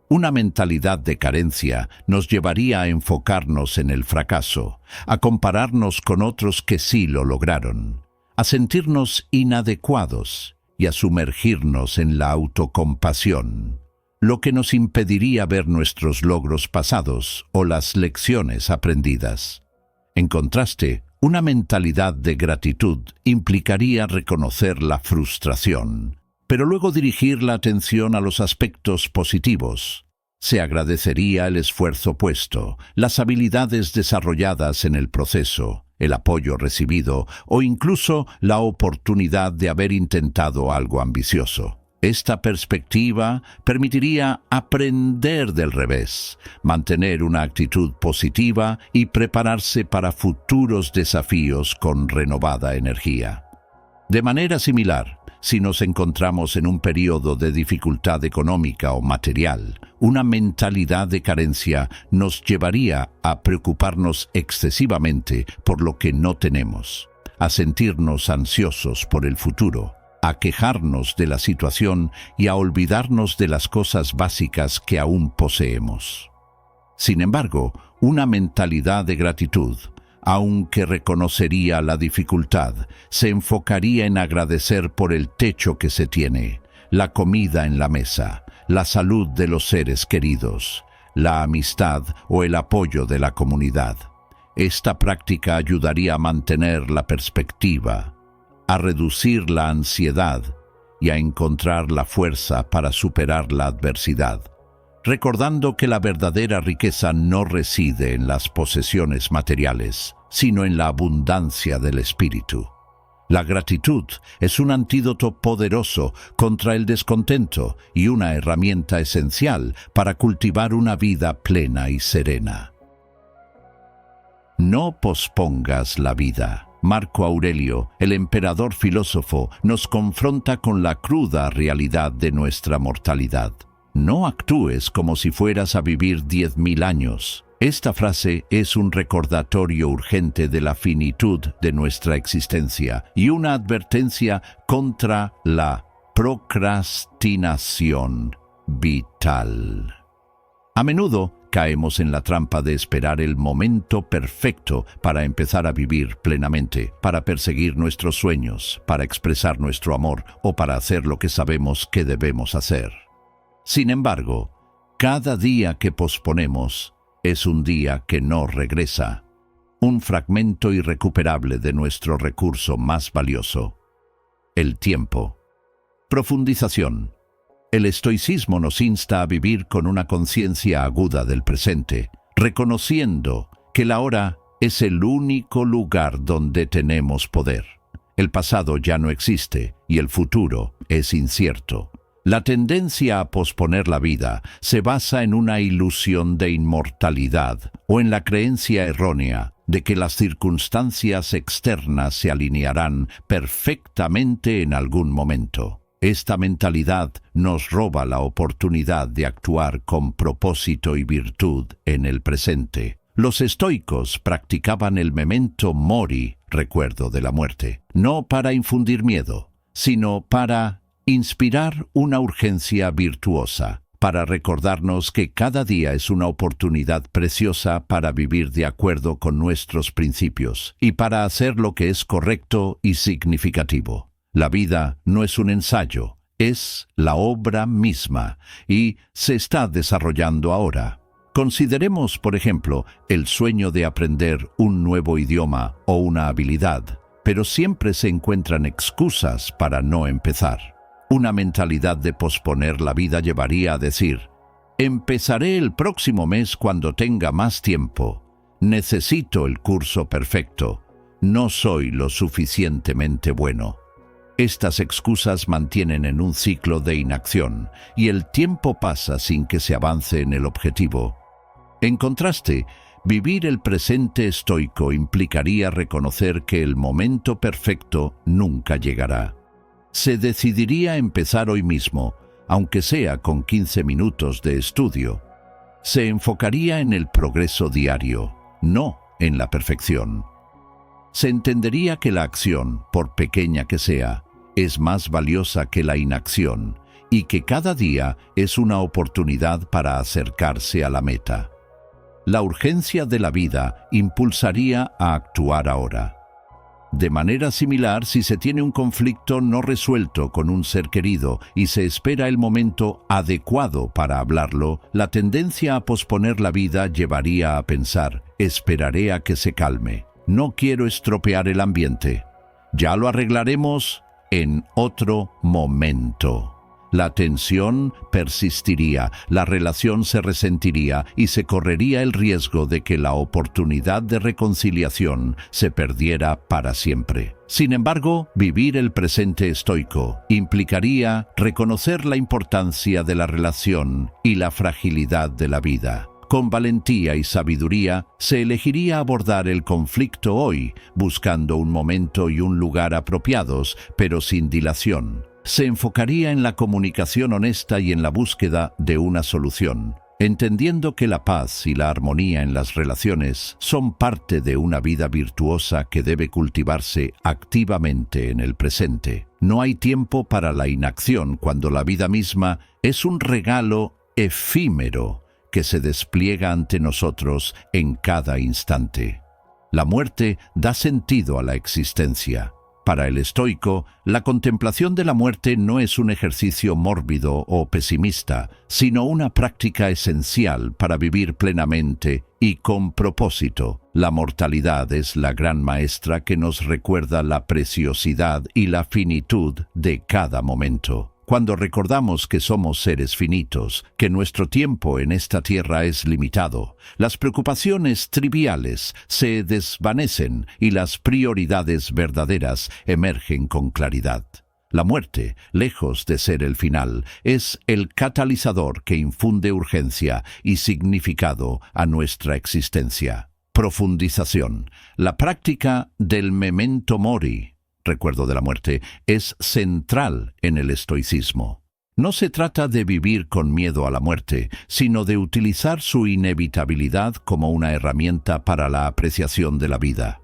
Una mentalidad de carencia nos llevaría a enfocarnos en el fracaso, a compararnos con otros que sí lo lograron, a sentirnos inadecuados y a sumergirnos en la autocompasión, lo que nos impediría ver nuestros logros pasados o las lecciones aprendidas. En contraste, una mentalidad de gratitud implicaría reconocer la frustración, pero luego dirigir la atención a los aspectos positivos. Se agradecería el esfuerzo puesto, las habilidades desarrolladas en el proceso, el apoyo recibido o incluso la oportunidad de haber intentado algo ambicioso. Esta perspectiva permitiría aprender del revés, mantener una actitud positiva y prepararse para futuros desafíos con renovada energía. De manera similar, si nos encontramos en un periodo de dificultad económica o material, una mentalidad de carencia nos llevaría a preocuparnos excesivamente por lo que no tenemos, a sentirnos ansiosos por el futuro, a quejarnos de la situación y a olvidarnos de las cosas básicas que aún poseemos. Sin embargo, una mentalidad de gratitud, aunque reconocería la dificultad, se enfocaría en agradecer por el techo que se tiene, la comida en la mesa, la salud de los seres queridos, la amistad o el apoyo de la comunidad. Esta práctica ayudaría a mantener la perspectiva, a reducir la ansiedad y a encontrar la fuerza para superar la adversidad, recordando que la verdadera riqueza no reside en las posesiones materiales, sino en la abundancia del espíritu. La gratitud es un antídoto poderoso contra el descontento y una herramienta esencial para cultivar una vida plena y serena. No pospongas la vida. Marco Aurelio, el emperador filósofo, nos confronta con la cruda realidad de nuestra mortalidad. No actúes como si fueras a vivir 10.000 años. Esta frase es un recordatorio urgente de la finitud de nuestra existencia y una advertencia contra la procrastinación vital. A menudo caemos en la trampa de esperar el momento perfecto para empezar a vivir plenamente, para perseguir nuestros sueños, para expresar nuestro amor o para hacer lo que sabemos que debemos hacer. Sin embargo, cada día que posponemos es un día que no regresa, un fragmento irrecuperable de nuestro recurso más valioso, el tiempo. Profundización. El estoicismo nos insta a vivir con una conciencia aguda del presente, reconociendo que la hora es el único lugar donde tenemos poder. El pasado ya no existe y el futuro es incierto. La tendencia a posponer la vida se basa en una ilusión de inmortalidad o en la creencia errónea de que las circunstancias externas se alinearán perfectamente en algún momento. Esta mentalidad nos roba la oportunidad de actuar con propósito y virtud en el presente. Los estoicos practicaban el memento mori, recuerdo de la muerte, no para infundir miedo, sino para inspirar una urgencia virtuosa, para recordarnos que cada día es una oportunidad preciosa para vivir de acuerdo con nuestros principios y para hacer lo que es correcto y significativo. La vida no es un ensayo, es la obra misma y se está desarrollando ahora. Consideremos, por ejemplo, el sueño de aprender un nuevo idioma o una habilidad, pero siempre se encuentran excusas para no empezar. Una mentalidad de posponer la vida llevaría a decir: empezaré el próximo mes cuando tenga más tiempo. Necesito el curso perfecto. No soy lo suficientemente bueno. Estas excusas mantienen en un ciclo de inacción y el tiempo pasa sin que se avance en el objetivo. En contraste, vivir el presente estoico implicaría reconocer que el momento perfecto nunca llegará. Se decidiría empezar hoy mismo, aunque sea con 15 minutos de estudio. Se enfocaría en el progreso diario, no en la perfección. Se entendería que la acción, por pequeña que sea, es más valiosa que la inacción y que cada día es una oportunidad para acercarse a la meta. La urgencia de la vida impulsaría a actuar ahora. De manera similar, si se tiene un conflicto no resuelto con un ser querido y se espera el momento adecuado para hablarlo, la tendencia a posponer la vida llevaría a pensar: esperaré a que se calme. No quiero estropear el ambiente. Ya lo arreglaremos en otro momento. La tensión persistiría, la relación se resentiría y se correría el riesgo de que la oportunidad de reconciliación se perdiera para siempre. Sin embargo, vivir el presente estoico implicaría reconocer la importancia de la relación y la fragilidad de la vida. Con valentía y sabiduría, se elegiría abordar el conflicto hoy, buscando un momento y un lugar apropiados, pero sin dilación. Se enfocaría en la comunicación honesta y en la búsqueda de una solución, entendiendo que la paz y la armonía en las relaciones son parte de una vida virtuosa que debe cultivarse activamente en el presente. No hay tiempo para la inacción cuando la vida misma es un regalo efímero que se despliega ante nosotros en cada instante. La muerte da sentido a la existencia. Para el estoico, la contemplación de la muerte no es un ejercicio mórbido o pesimista, sino una práctica esencial para vivir plenamente y con propósito. La mortalidad es la gran maestra que nos recuerda la preciosidad y la finitud de cada momento. Cuando recordamos que somos seres finitos, que nuestro tiempo en esta tierra es limitado, las preocupaciones triviales se desvanecen y las prioridades verdaderas emergen con claridad. La muerte, lejos de ser el final, es el catalizador que infunde urgencia y significado a nuestra existencia. Profundización. La práctica del memento mori, recuerdo de la muerte, es central en el estoicismo. No se trata de vivir con miedo a la muerte, sino de utilizar su inevitabilidad como una herramienta para la apreciación de la vida.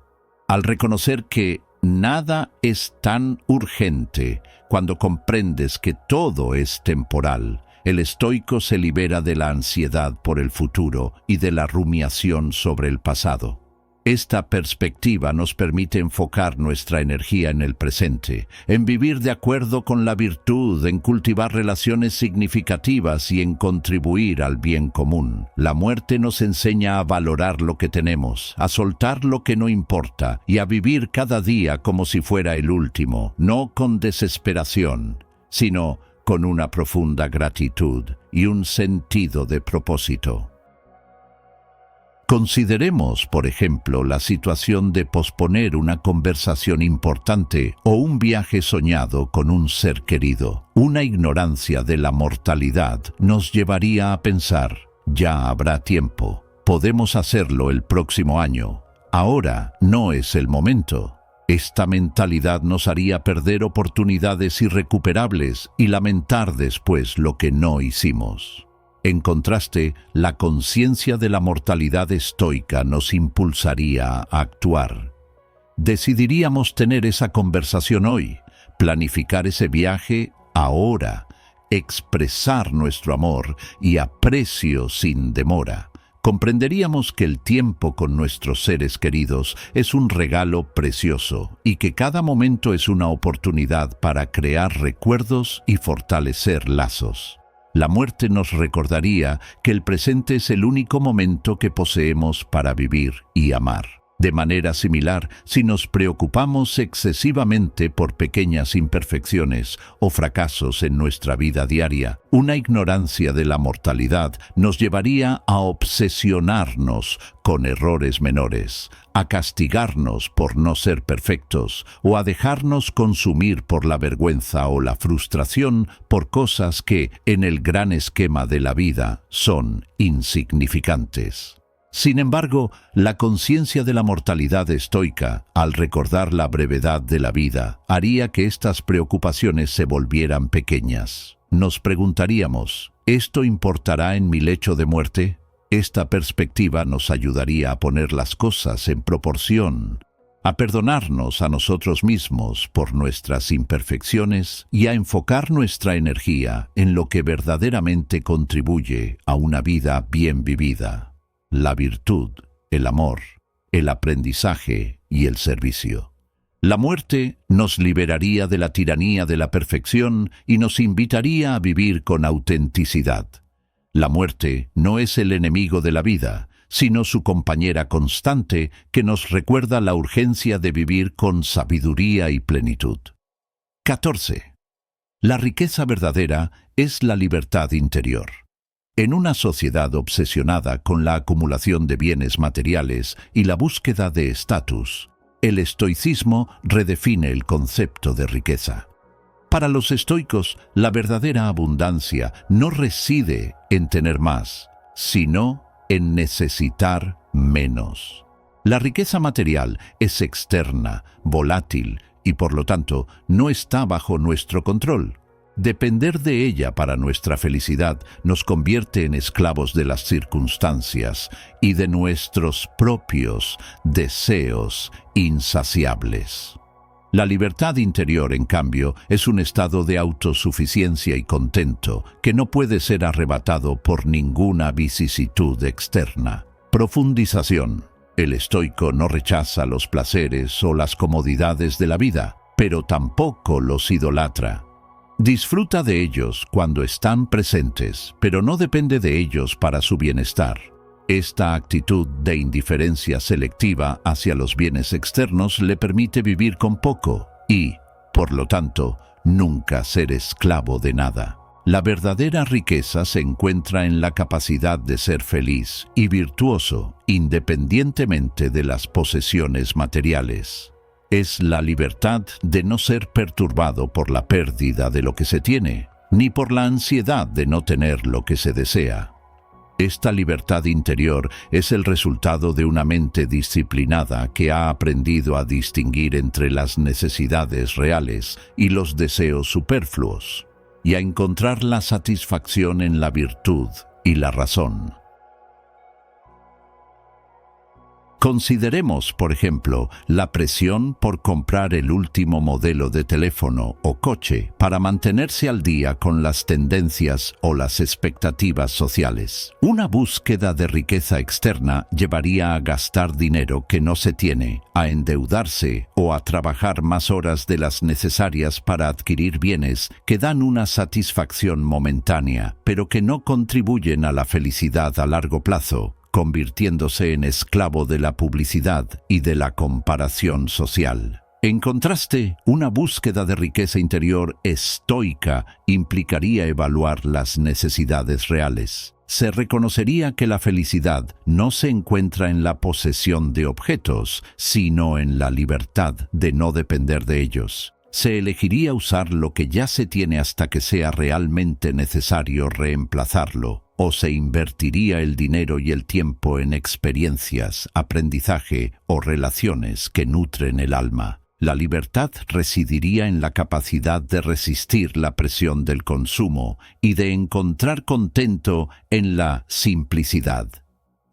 Al reconocer que nada es tan urgente, cuando comprendes que todo es temporal, el estoico se libera de la ansiedad por el futuro y de la rumiación sobre el pasado. Esta perspectiva nos permite enfocar nuestra energía en el presente, en vivir de acuerdo con la virtud, en cultivar relaciones significativas y en contribuir al bien común. La muerte nos enseña a valorar lo que tenemos, a soltar lo que no importa y a vivir cada día como si fuera el último, no con desesperación, sino con una profunda gratitud y un sentido de propósito. Consideremos, por ejemplo, la situación de posponer una conversación importante o un viaje soñado con un ser querido. Una ignorancia de la mortalidad nos llevaría a pensar, ya habrá tiempo, podemos hacerlo el próximo año, ahora no es el momento. Esta mentalidad nos haría perder oportunidades irrecuperables y lamentar después lo que no hicimos. En contraste, la conciencia de la mortalidad estoica nos impulsaría a actuar. Decidiríamos tener esa conversación hoy, planificar ese viaje ahora, expresar nuestro amor y aprecio sin demora. Comprenderíamos que el tiempo con nuestros seres queridos es un regalo precioso y que cada momento es una oportunidad para crear recuerdos y fortalecer lazos. La muerte nos recordaría que el presente es el único momento que poseemos para vivir y amar. De manera similar, si nos preocupamos excesivamente por pequeñas imperfecciones o fracasos en nuestra vida diaria, una ignorancia de la mortalidad nos llevaría a obsesionarnos con errores menores, a castigarnos por no ser perfectos o a dejarnos consumir por la vergüenza o la frustración por cosas que, en el gran esquema de la vida, son insignificantes. Sin embargo, la conciencia de la mortalidad estoica, al recordar la brevedad de la vida, haría que estas preocupaciones se volvieran pequeñas. Nos preguntaríamos, ¿esto importará en mi lecho de muerte? Esta perspectiva nos ayudaría a poner las cosas en proporción, a perdonarnos a nosotros mismos por nuestras imperfecciones y a enfocar nuestra energía en lo que verdaderamente contribuye a una vida bien vivida. La virtud, el amor, el aprendizaje y el servicio. La muerte nos liberaría de la tiranía de la perfección y nos invitaría a vivir con autenticidad. La muerte no es el enemigo de la vida, sino su compañera constante que nos recuerda la urgencia de vivir con sabiduría y plenitud. 14. La riqueza verdadera es la libertad interior. En una sociedad obsesionada con la acumulación de bienes materiales y la búsqueda de estatus, el estoicismo redefine el concepto de riqueza. Para los estoicos, la verdadera abundancia no reside en tener más, sino en necesitar menos. La riqueza material es externa, volátil y por lo tanto no está bajo nuestro control. Depender de ella para nuestra felicidad nos convierte en esclavos de las circunstancias y de nuestros propios deseos insaciables. La libertad interior, en cambio, es un estado de autosuficiencia y contento que no puede ser arrebatado por ninguna vicisitud externa. Profundización. El estoico no rechaza los placeres o las comodidades de la vida, pero tampoco los idolatra. Disfruta de ellos cuando están presentes, pero no depende de ellos para su bienestar. Esta actitud de indiferencia selectiva hacia los bienes externos le permite vivir con poco y, por lo tanto, nunca ser esclavo de nada. La verdadera riqueza se encuentra en la capacidad de ser feliz y virtuoso, independientemente de las posesiones materiales. Es la libertad de no ser perturbado por la pérdida de lo que se tiene, ni por la ansiedad de no tener lo que se desea. Esta libertad interior es el resultado de una mente disciplinada que ha aprendido a distinguir entre las necesidades reales y los deseos superfluos, y a encontrar la satisfacción en la virtud y la razón. Consideremos, por ejemplo, la presión por comprar el último modelo de teléfono o coche para mantenerse al día con las tendencias o las expectativas sociales. Una búsqueda de riqueza externa llevaría a gastar dinero que no se tiene, a endeudarse o a trabajar más horas de las necesarias para adquirir bienes que dan una satisfacción momentánea, pero que no contribuyen a la felicidad a largo plazo, convirtiéndose en esclavo de la publicidad y de la comparación social. En contraste, una búsqueda de riqueza interior estoica implicaría evaluar las necesidades reales. Se reconocería que la felicidad no se encuentra en la posesión de objetos, sino en la libertad de no depender de ellos. Se elegiría usar lo que ya se tiene hasta que sea realmente necesario reemplazarlo, o se invertiría el dinero y el tiempo en experiencias, aprendizaje o relaciones que nutren el alma. La libertad residiría en la capacidad de resistir la presión del consumo y de encontrar contento en la simplicidad.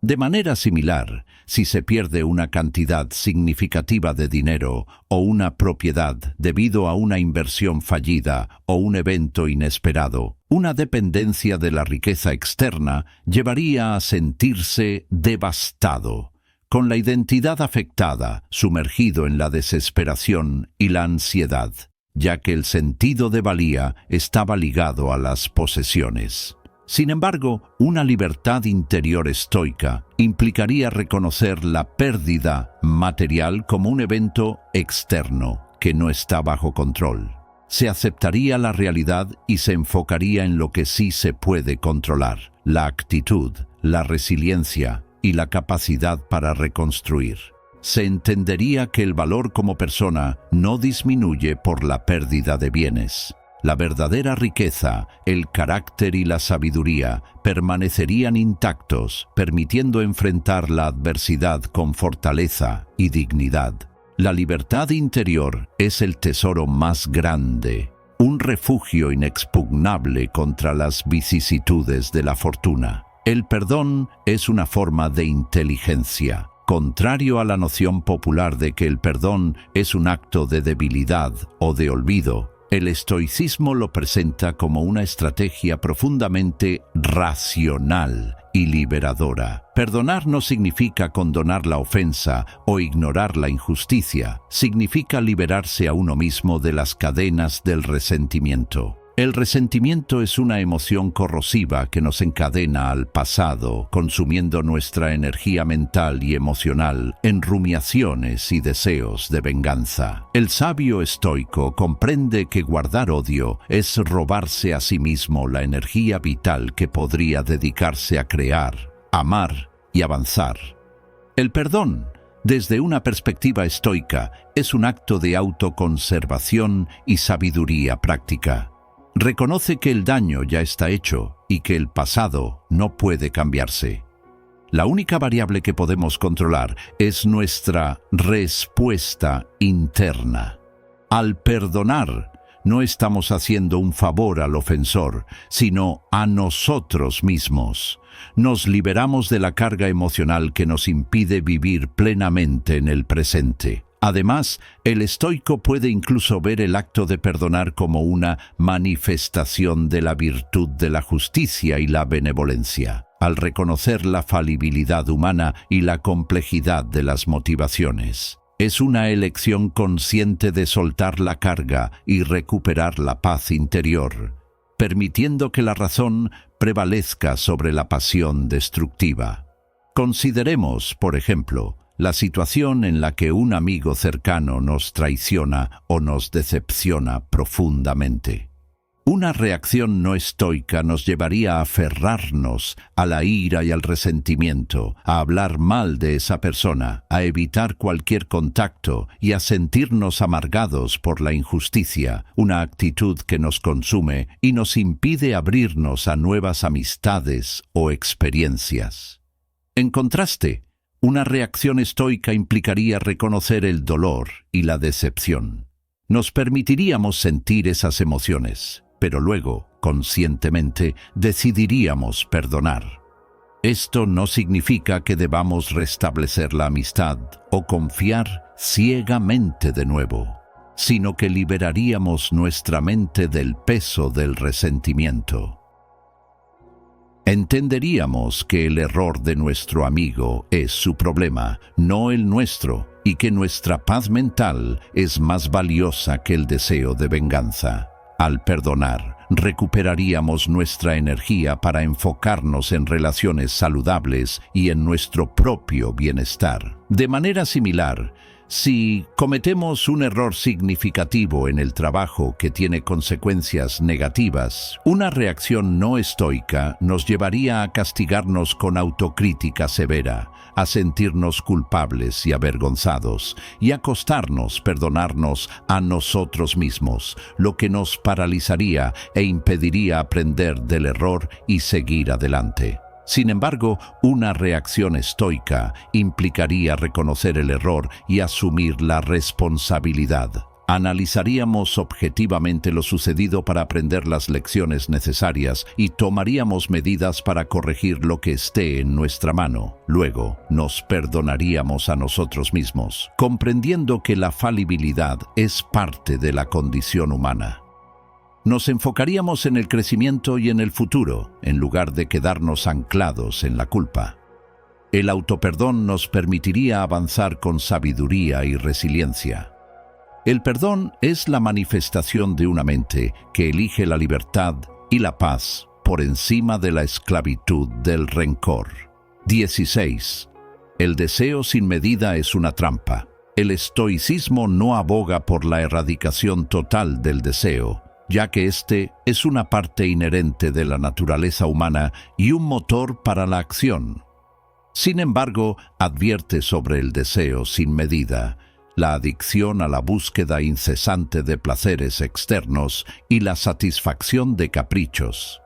De manera similar, si se pierde una cantidad significativa de dinero o una propiedad debido a una inversión fallida o un evento inesperado, una dependencia de la riqueza externa llevaría a sentirse devastado, con la identidad afectada, sumergido en la desesperación y la ansiedad, ya que el sentido de valía estaba ligado a las posesiones. Sin embargo, una libertad interior estoica implicaría reconocer la pérdida material como un evento externo que no está bajo control. Se aceptaría la realidad y se enfocaría en lo que sí se puede controlar: la actitud, la resiliencia y la capacidad para reconstruir. Se entendería que el valor como persona no disminuye por la pérdida de bienes. La verdadera riqueza, el carácter y la sabiduría permanecerían intactos, permitiendo enfrentar la adversidad con fortaleza y dignidad. La libertad interior es el tesoro más grande, un refugio inexpugnable contra las vicisitudes de la fortuna. El perdón es una forma de inteligencia. Contrario a la noción popular de que el perdón es un acto de debilidad o de olvido, el estoicismo lo presenta como una estrategia profundamente racional y liberadora. Perdonar no significa condonar la ofensa o ignorar la injusticia, significa liberarse a uno mismo de las cadenas del resentimiento. El resentimiento es una emoción corrosiva que nos encadena al pasado, consumiendo nuestra energía mental y emocional en rumiaciones y deseos de venganza. El sabio estoico comprende que guardar odio es robarse a sí mismo la energía vital que podría dedicarse a crear, amar y avanzar. El perdón, desde una perspectiva estoica, es un acto de autoconservación y sabiduría práctica. Reconoce que el daño ya está hecho y que el pasado no puede cambiarse. La única variable que podemos controlar es nuestra respuesta interna. Al perdonar, no estamos haciendo un favor al ofensor, sino a nosotros mismos. Nos liberamos de la carga emocional que nos impide vivir plenamente en el presente. Además, el estoico puede incluso ver el acto de perdonar como una manifestación de la virtud de la justicia y la benevolencia, al reconocer la falibilidad humana y la complejidad de las motivaciones. Es una elección consciente de soltar la carga y recuperar la paz interior, permitiendo que la razón prevalezca sobre la pasión destructiva. Consideremos, por ejemplo, la situación en la que un amigo cercano nos traiciona o nos decepciona profundamente. Una reacción no estoica nos llevaría a aferrarnos a la ira y al resentimiento, a hablar mal de esa persona, a evitar cualquier contacto y a sentirnos amargados por la injusticia, una actitud que nos consume y nos impide abrirnos a nuevas amistades o experiencias. En contraste, una reacción estoica implicaría reconocer el dolor y la decepción. Nos permitiríamos sentir esas emociones, pero luego, conscientemente, decidiríamos perdonar. Esto no significa que debamos restablecer la amistad o confiar ciegamente de nuevo, sino que liberaríamos nuestra mente del peso del resentimiento. Entenderíamos que el error de nuestro amigo es su problema, no el nuestro, y que nuestra paz mental es más valiosa que el deseo de venganza. Al perdonar, recuperaríamos nuestra energía para enfocarnos en relaciones saludables y en nuestro propio bienestar. De manera similar, si cometemos un error significativo en el trabajo que tiene consecuencias negativas, una reacción no estoica nos llevaría a castigarnos con autocrítica severa, a sentirnos culpables y avergonzados, y a costarnos perdonarnos a nosotros mismos, lo que nos paralizaría e impediría aprender del error y seguir adelante. Sin embargo, una reacción estoica implicaría reconocer el error y asumir la responsabilidad. Analizaríamos objetivamente lo sucedido para aprender las lecciones necesarias y tomaríamos medidas para corregir lo que esté en nuestra mano. Luego, nos perdonaríamos a nosotros mismos, comprendiendo que la falibilidad es parte de la condición humana. Nos enfocaríamos en el crecimiento y en el futuro, en lugar de quedarnos anclados en la culpa. El autoperdón nos permitiría avanzar con sabiduría y resiliencia. El perdón es la manifestación de una mente que elige la libertad y la paz por encima de la esclavitud del rencor. 16. El deseo sin medida es una trampa. El estoicismo no aboga por la erradicación total del deseo, ya que este es una parte inherente de la naturaleza humana y un motor para la acción. Sin embargo, advierte sobre el deseo sin medida, la adicción a la búsqueda incesante de placeres externos y la satisfacción de caprichos.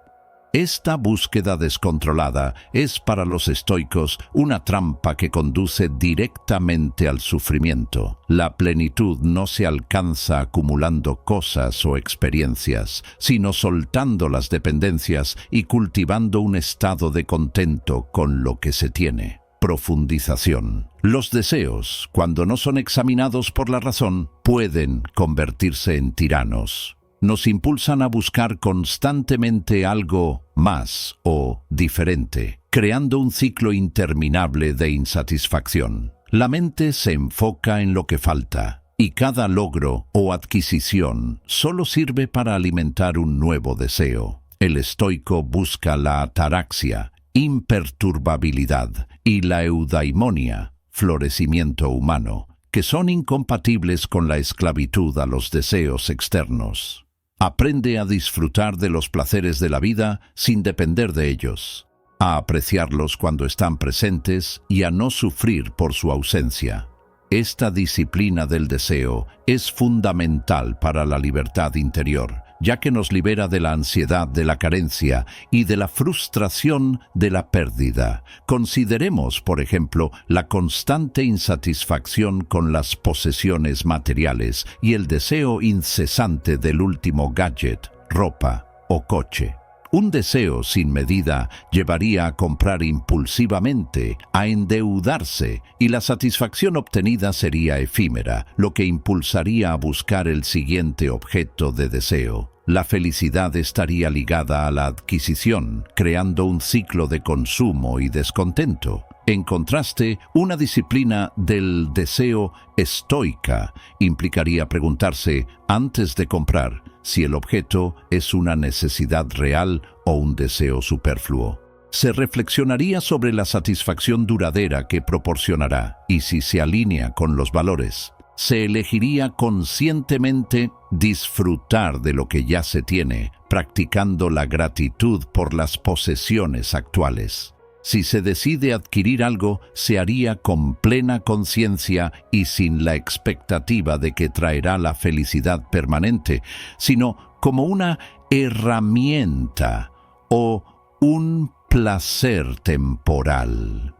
Esta búsqueda descontrolada es para los estoicos una trampa que conduce directamente al sufrimiento. La plenitud no se alcanza acumulando cosas o experiencias, sino soltando las dependencias y cultivando un estado de contento con lo que se tiene. Profundización. Los deseos, cuando no son examinados por la razón, pueden convertirse en tiranos. Nos impulsan a buscar constantemente algo más o diferente, creando un ciclo interminable de insatisfacción. La mente se enfoca en lo que falta, y cada logro o adquisición solo sirve para alimentar un nuevo deseo. El estoico busca la ataraxia, imperturbabilidad, y la eudaimonia, florecimiento humano, que son incompatibles con la esclavitud a los deseos externos. Aprende a disfrutar de los placeres de la vida sin depender de ellos, a apreciarlos cuando están presentes y a no sufrir por su ausencia. Esta disciplina del deseo es fundamental para la libertad interior, ya que nos libera de la ansiedad de la carencia y de la frustración de la pérdida. Consideremos, por ejemplo, la constante insatisfacción con las posesiones materiales y el deseo incesante del último gadget, ropa o coche. Un deseo sin medida llevaría a comprar impulsivamente, a endeudarse, y la satisfacción obtenida sería efímera, lo que impulsaría a buscar el siguiente objeto de deseo. La felicidad estaría ligada a la adquisición, creando un ciclo de consumo y descontento. En contraste, una disciplina del deseo estoica implicaría preguntarse, antes de comprar, si el objeto es una necesidad real o un deseo superfluo. Se reflexionaría sobre la satisfacción duradera que proporcionará y si se alinea con los valores. Se elegiría conscientemente disfrutar de lo que ya se tiene, practicando la gratitud por las posesiones actuales. Si se decide adquirir algo, se haría con plena conciencia y sin la expectativa de que traerá la felicidad permanente, sino como una herramienta o un placer temporal.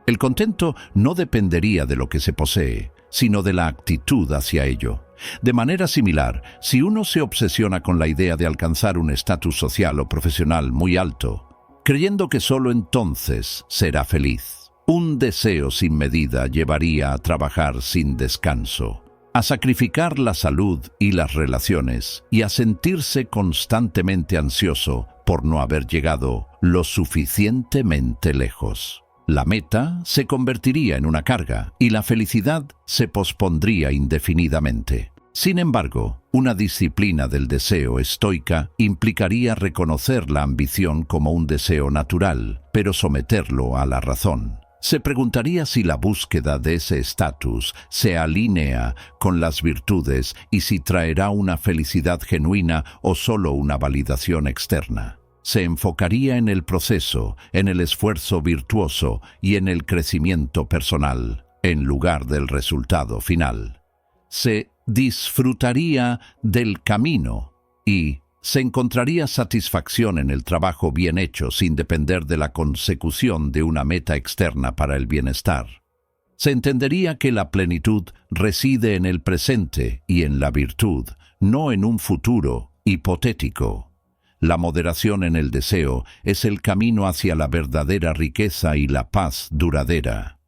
El contento no dependería de lo que se posee, sino de la actitud hacia ello. De manera similar, si uno se obsesiona con la idea de alcanzar un estatus social o profesional muy alto, creyendo que solo entonces será feliz, un deseo sin medida llevaría a trabajar sin descanso, a sacrificar la salud y las relaciones y a sentirse constantemente ansioso por no haber llegado lo suficientemente lejos. La meta se convertiría en una carga y la felicidad se pospondría indefinidamente. Sin embargo, una disciplina del deseo estoica implicaría reconocer la ambición como un deseo natural, pero someterlo a la razón. Se preguntaría si la búsqueda de ese estatus se alinea con las virtudes y si traerá una felicidad genuina o solo una validación externa. Se enfocaría en el proceso, en el esfuerzo virtuoso y en el crecimiento personal, en lugar del resultado final. Se disfrutaría del camino y se encontraría satisfacción en el trabajo bien hecho sin depender de la consecución de una meta externa para el bienestar. Se entendería que la plenitud reside en el presente y en la virtud, no en un futuro hipotético. La moderación en el deseo es el camino hacia la verdadera riqueza y la paz duradera.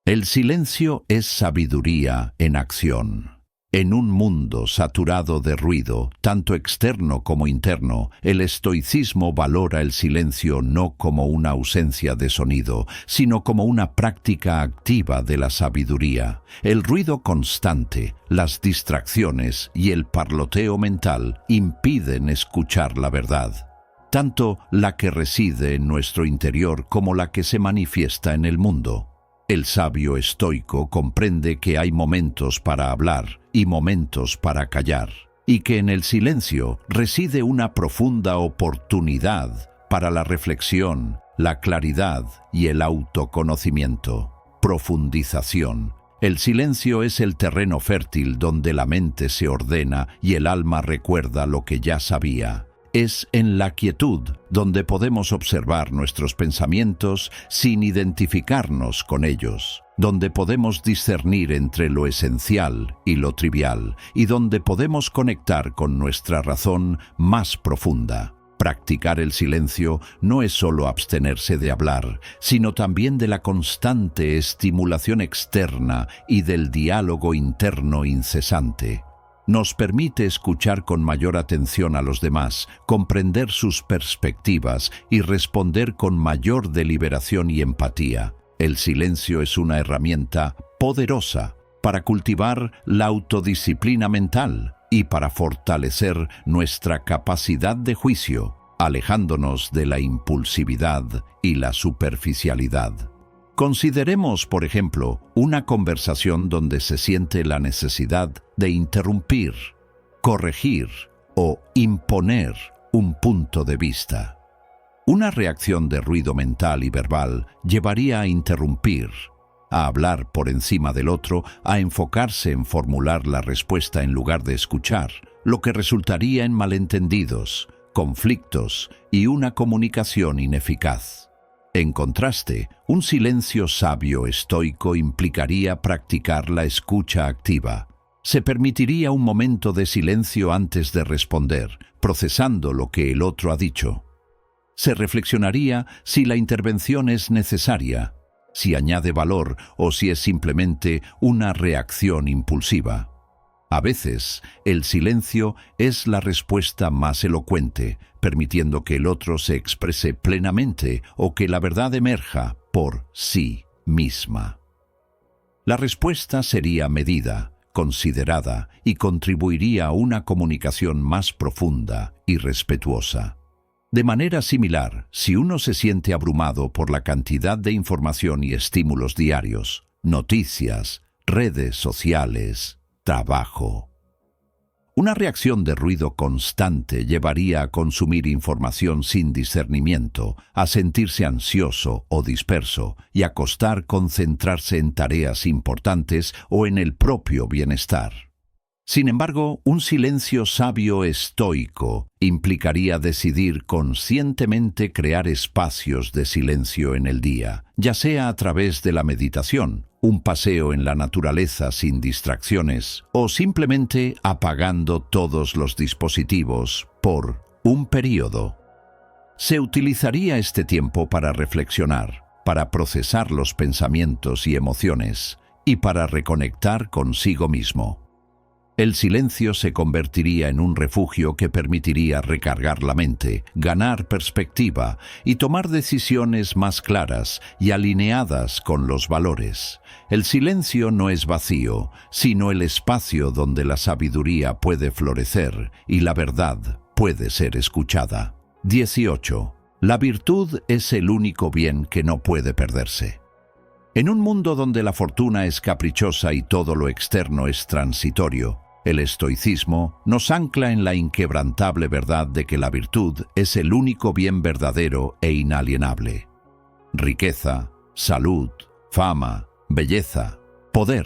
El silencio es sabiduría en acción. En un mundo saturado de ruido, tanto externo como interno, el estoicismo valora el silencio no como una ausencia de sonido, sino como una práctica activa de la sabiduría. El ruido constante, las distracciones y el parloteo mental impiden escuchar la verdad, tanto la que reside en nuestro interior como la que se manifiesta en el mundo. El sabio estoico comprende que hay momentos para hablar y momentos para callar, y que en el silencio reside una profunda oportunidad para la reflexión, la claridad y el autoconocimiento. Profundización. El silencio es el terreno fértil donde la mente se ordena y el alma recuerda lo que ya sabía. Es en la quietud donde podemos observar nuestros pensamientos sin identificarnos con ellos, donde podemos discernir entre lo esencial y lo trivial, y donde podemos conectar con nuestra razón más profunda. Practicar el silencio no es solo abstenerse de hablar, sino también de la constante estimulación externa y del diálogo interno incesante. Nos permite escuchar con mayor atención a los demás, comprender sus perspectivas y responder con mayor deliberación y empatía. El silencio es una herramienta poderosa para cultivar la autodisciplina mental y para fortalecer nuestra capacidad de juicio, alejándonos de la impulsividad y la superficialidad. Consideremos, por ejemplo, una conversación donde se siente la necesidad de interrumpir, corregir o imponer un punto de vista. Una reacción de ruido mental y verbal llevaría a interrumpir, a hablar por encima del otro, a enfocarse en formular la respuesta en lugar de escuchar, lo que resultaría en malentendidos, conflictos y una comunicación ineficaz. En contraste, un silencio sabio estoico implicaría practicar la escucha activa. Se permitiría un momento de silencio antes de responder, procesando lo que el otro ha dicho. Se reflexionaría si la intervención es necesaria, si añade valor o si es simplemente una reacción impulsiva. A veces, el silencio es la respuesta más elocuente, permitiendo que el otro se exprese plenamente o que la verdad emerja por sí misma. La respuesta sería medida, considerada y contribuiría a una comunicación más profunda y respetuosa. De manera similar, si uno se siente abrumado por la cantidad de información y estímulos diarios, noticias, redes sociales, trabajo, una reacción de ruido constante llevaría a consumir información sin discernimiento, a sentirse ansioso o disperso y a costar concentrarse en tareas importantes o en el propio bienestar. Sin embargo, un silencio sabio estoico implicaría decidir conscientemente crear espacios de silencio en el día, ya sea a través de la meditación, un paseo en la naturaleza sin distracciones o simplemente apagando todos los dispositivos por un periodo. Se utilizaría este tiempo para reflexionar, para procesar los pensamientos y emociones y para reconectar consigo mismo. El silencio se convertiría en un refugio que permitiría recargar la mente, ganar perspectiva y tomar decisiones más claras y alineadas con los valores. El silencio no es vacío, sino el espacio donde la sabiduría puede florecer y la verdad puede ser escuchada. 18. La virtud es el único bien que no puede perderse. En un mundo donde la fortuna es caprichosa y todo lo externo es transitorio, el estoicismo nos ancla en la inquebrantable verdad de que la virtud es el único bien verdadero e inalienable. Riqueza, salud, fama, belleza, poder.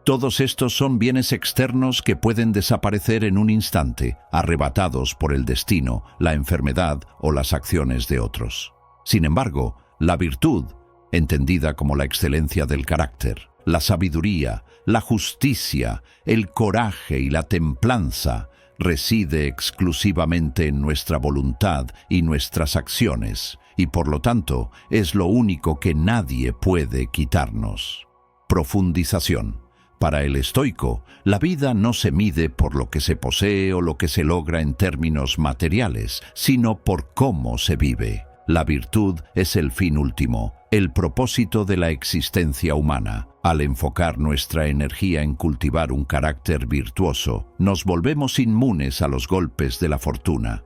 Todos estos son bienes externos que pueden desaparecer en un instante, arrebatados por el destino, la enfermedad o las acciones de otros. Sin embargo, la virtud, entendida como la excelencia del carácter, la sabiduría, la justicia, el coraje y la templanza, reside exclusivamente en nuestra voluntad y nuestras acciones, y por lo tanto es lo único que nadie puede quitarnos. Profundización. Para el estoico, la vida no se mide por lo que se posee o lo que se logra en términos materiales, sino por cómo se vive. La virtud es el fin último, el propósito de la existencia humana. Al enfocar nuestra energía en cultivar un carácter virtuoso, nos volvemos inmunes a los golpes de la fortuna.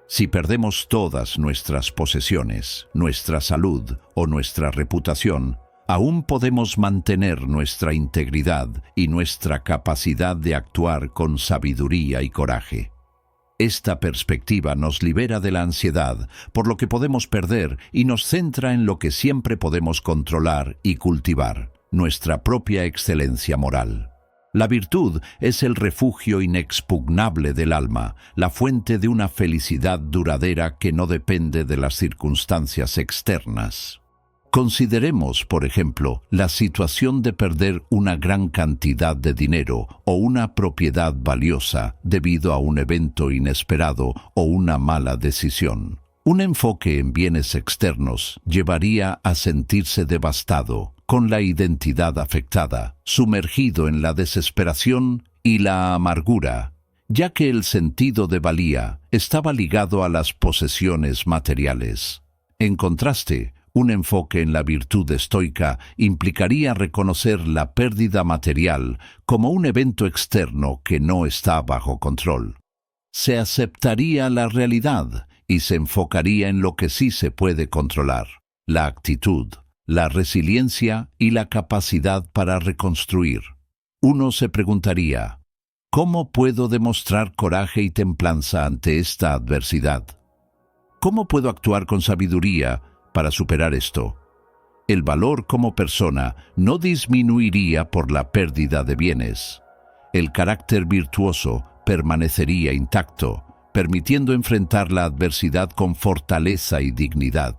Si perdemos todas nuestras posesiones, nuestra salud o nuestra reputación, aún podemos mantener nuestra integridad y nuestra capacidad de actuar con sabiduría y coraje. Esta perspectiva nos libera de la ansiedad por lo que podemos perder y nos centra en lo que siempre podemos controlar y cultivar, nuestra propia excelencia moral. La virtud es el refugio inexpugnable del alma, la fuente de una felicidad duradera que no depende de las circunstancias externas. Consideremos, por ejemplo, la situación de perder una gran cantidad de dinero o una propiedad valiosa debido a un evento inesperado o una mala decisión. Un enfoque en bienes externos llevaría a sentirse devastado, con la identidad afectada, sumergido en la desesperación y la amargura, ya que el sentido de valía estaba ligado a las posesiones materiales. En contraste, un enfoque en la virtud estoica implicaría reconocer la pérdida material como un evento externo que no está bajo control. Se aceptaría la realidad y se enfocaría en lo que sí se puede controlar: la actitud, la resiliencia y la capacidad para reconstruir. Uno se preguntaría, ¿cómo puedo demostrar coraje y templanza ante esta adversidad? ¿Cómo puedo actuar con sabiduría para superar esto? El valor como persona no disminuiría por la pérdida de bienes. El carácter virtuoso permanecería intacto, permitiendo enfrentar la adversidad con fortaleza y dignidad.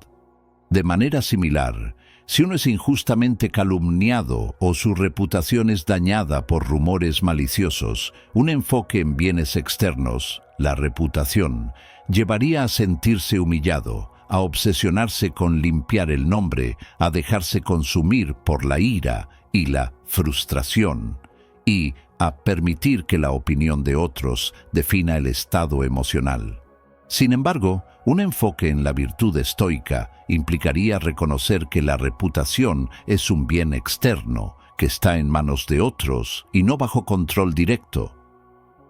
De manera similar, si uno es injustamente calumniado o su reputación es dañada por rumores maliciosos, un enfoque en bienes externos, la reputación, llevaría a sentirse humillado, a obsesionarse con limpiar el nombre, a dejarse consumir por la ira y la frustración, y a permitir que la opinión de otros defina el estado emocional. Sin embargo, un enfoque en la virtud estoica implicaría reconocer que la reputación es un bien externo, que está en manos de otros y no bajo control directo.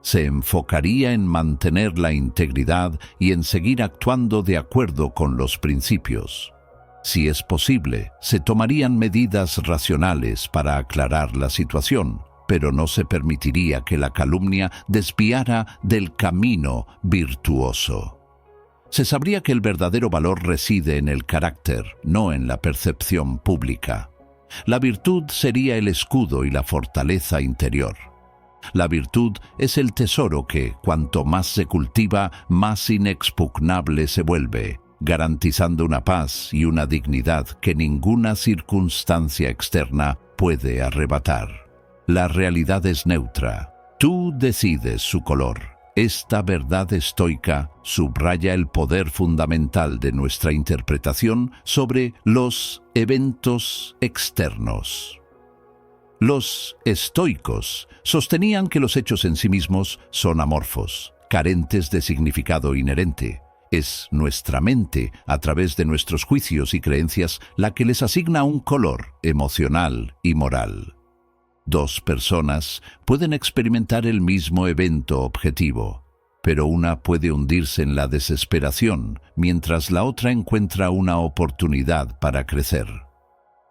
Se enfocaría en mantener la integridad y en seguir actuando de acuerdo con los principios. Si es posible, se tomarían medidas racionales para aclarar la situación, pero no se permitiría que la calumnia desviara del camino virtuoso. Se sabría que el verdadero valor reside en el carácter, no en la percepción pública. La virtud sería el escudo y la fortaleza interior. La virtud es el tesoro que, cuanto más se cultiva, más inexpugnable se vuelve, garantizando una paz y una dignidad que ninguna circunstancia externa puede arrebatar. La realidad es neutra. Tú decides su color. Esta verdad estoica subraya el poder fundamental de nuestra interpretación sobre los eventos externos. Los estoicos sostenían que los hechos en sí mismos son amorfos, carentes de significado inherente. Es nuestra mente, a través de nuestros juicios y creencias, la que les asigna un color emocional y moral. Dos personas pueden experimentar el mismo evento objetivo, pero una puede hundirse en la desesperación, mientras la otra encuentra una oportunidad para crecer.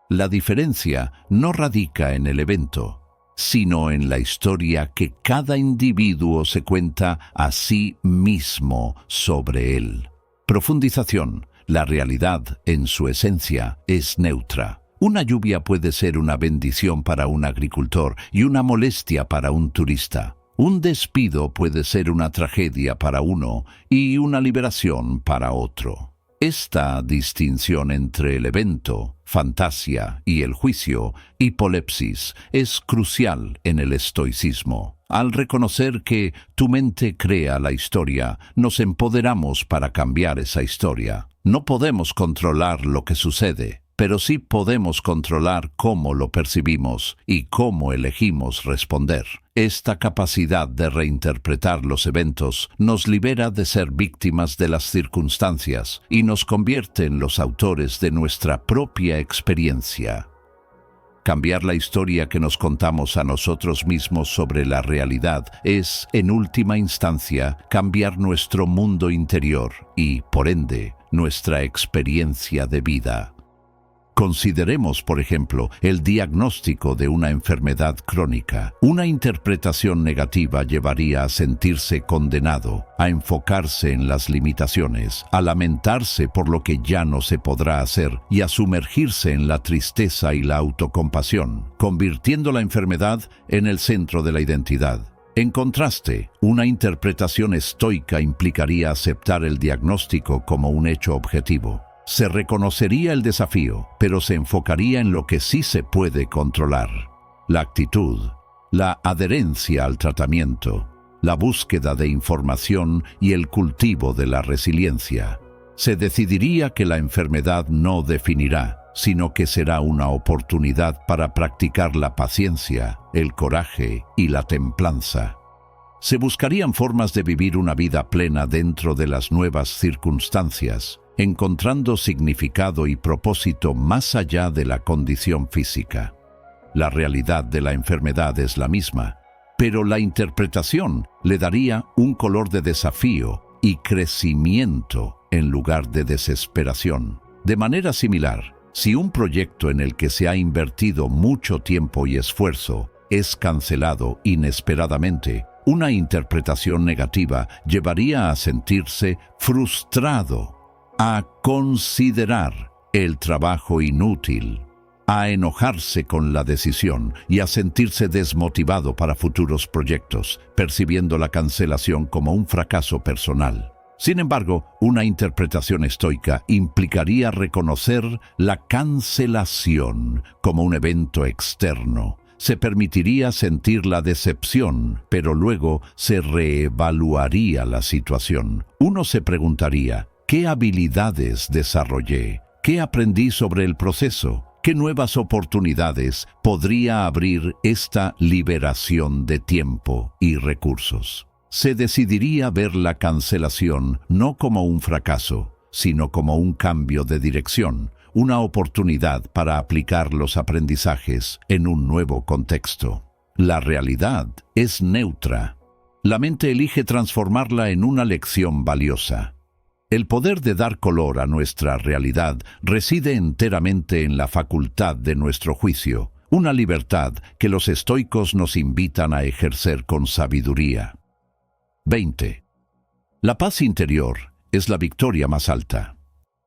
La diferencia no radica en el evento, sino en la historia que cada individuo se cuenta a sí mismo sobre él. Profundización. La realidad, en su esencia, es neutra. Una lluvia puede ser una bendición para un agricultor y una molestia para un turista. Un despido puede ser una tragedia para uno y una liberación para otro. Esta distinción entre el evento, fantasía, y el juicio, hipolepsis, es crucial en el estoicismo. Al reconocer que tu mente crea la historia, nos empoderamos para cambiar esa historia. No podemos controlar lo que sucede, pero sí podemos controlar cómo lo percibimos y cómo elegimos responder. Esta capacidad de reinterpretar los eventos nos libera de ser víctimas de las circunstancias y nos convierte en los autores de nuestra propia experiencia. Cambiar la historia que nos contamos a nosotros mismos sobre la realidad es, en última instancia, cambiar nuestro mundo interior y, por ende, nuestra experiencia de vida. Consideremos, por ejemplo, el diagnóstico de una enfermedad crónica. Una interpretación negativa llevaría a sentirse condenado, a enfocarse en las limitaciones, a lamentarse por lo que ya no se podrá hacer y a sumergirse en la tristeza y la autocompasión, convirtiendo la enfermedad en el centro de la identidad. En contraste, una interpretación estoica implicaría aceptar el diagnóstico como un hecho objetivo. Se reconocería el desafío, pero se enfocaría en lo que sí se puede controlar. La actitud, la adherencia al tratamiento, la búsqueda de información y el cultivo de la resiliencia. Se decidiría que la enfermedad no definirá, sino que será una oportunidad para practicar la paciencia, el coraje y la templanza. Se buscarían formas de vivir una vida plena dentro de las nuevas circunstancias, encontrando significado y propósito más allá de la condición física. La realidad de la enfermedad es la misma, pero la interpretación le daría un color de desafío y crecimiento en lugar de desesperación. De manera similar, si un proyecto en el que se ha invertido mucho tiempo y esfuerzo es cancelado inesperadamente, una interpretación negativa llevaría a sentirse frustrado, a considerar el trabajo inútil, a enojarse con la decisión y a sentirse desmotivado para futuros proyectos, percibiendo la cancelación como un fracaso personal. Sin embargo, una interpretación estoica implicaría reconocer la cancelación como un evento externo. Se permitiría sentir la decepción, pero luego se reevaluaría la situación. Uno se preguntaría, ¿qué habilidades desarrollé? ¿Qué aprendí sobre el proceso? ¿Qué nuevas oportunidades podría abrir esta liberación de tiempo y recursos? Se decidiría ver la cancelación no como un fracaso, sino como un cambio de dirección, una oportunidad para aplicar los aprendizajes en un nuevo contexto. La realidad es neutra. la mente elige transformarla en una lección valiosa. El poder de dar color a nuestra realidad reside enteramente en la facultad de nuestro juicio, una libertad que los estoicos nos invitan a ejercer con sabiduría. 20. La paz interior es la victoria más alta.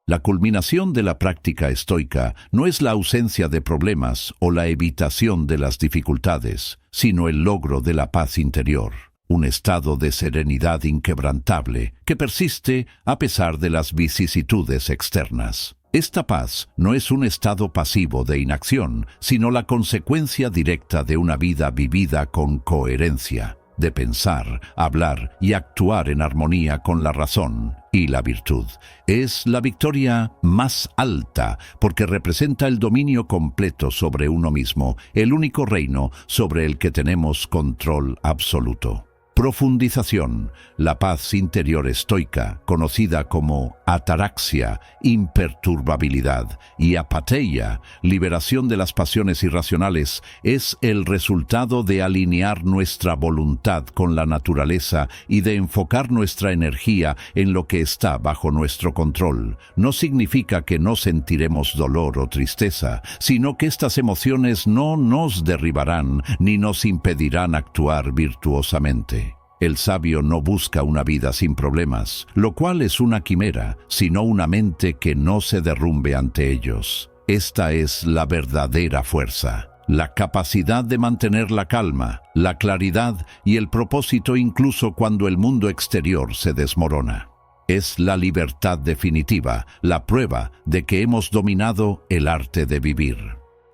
La culminación de la práctica estoica no es la ausencia de problemas o la evitación de las dificultades, sino el logro de la paz interior, un estado de serenidad inquebrantable que persiste a pesar de las vicisitudes externas. Esta paz no es un estado pasivo de inacción, sino la consecuencia directa de una vida vivida con coherencia, de pensar, hablar y actuar en armonía con la razón y la virtud. Es la victoria más alta porque representa el dominio completo sobre uno mismo, el único reino sobre el que tenemos control absoluto. Profundización. La paz interior estoica, conocida como ataraxia, imperturbabilidad, y apatheia, liberación de las pasiones irracionales, es el resultado de alinear nuestra voluntad con la naturaleza y de enfocar nuestra energía en lo que está bajo nuestro control. No significa que no sentiremos dolor o tristeza, sino que estas emociones no nos derribarán ni nos impedirán actuar virtuosamente. El sabio no busca una vida sin problemas, lo cual es una quimera, sino una mente que no se derrumbe ante ellos. Esta es la verdadera fuerza, la capacidad de mantener la calma, la claridad y el propósito incluso cuando el mundo exterior se desmorona. Es la libertad definitiva, la prueba de que hemos dominado el arte de vivir.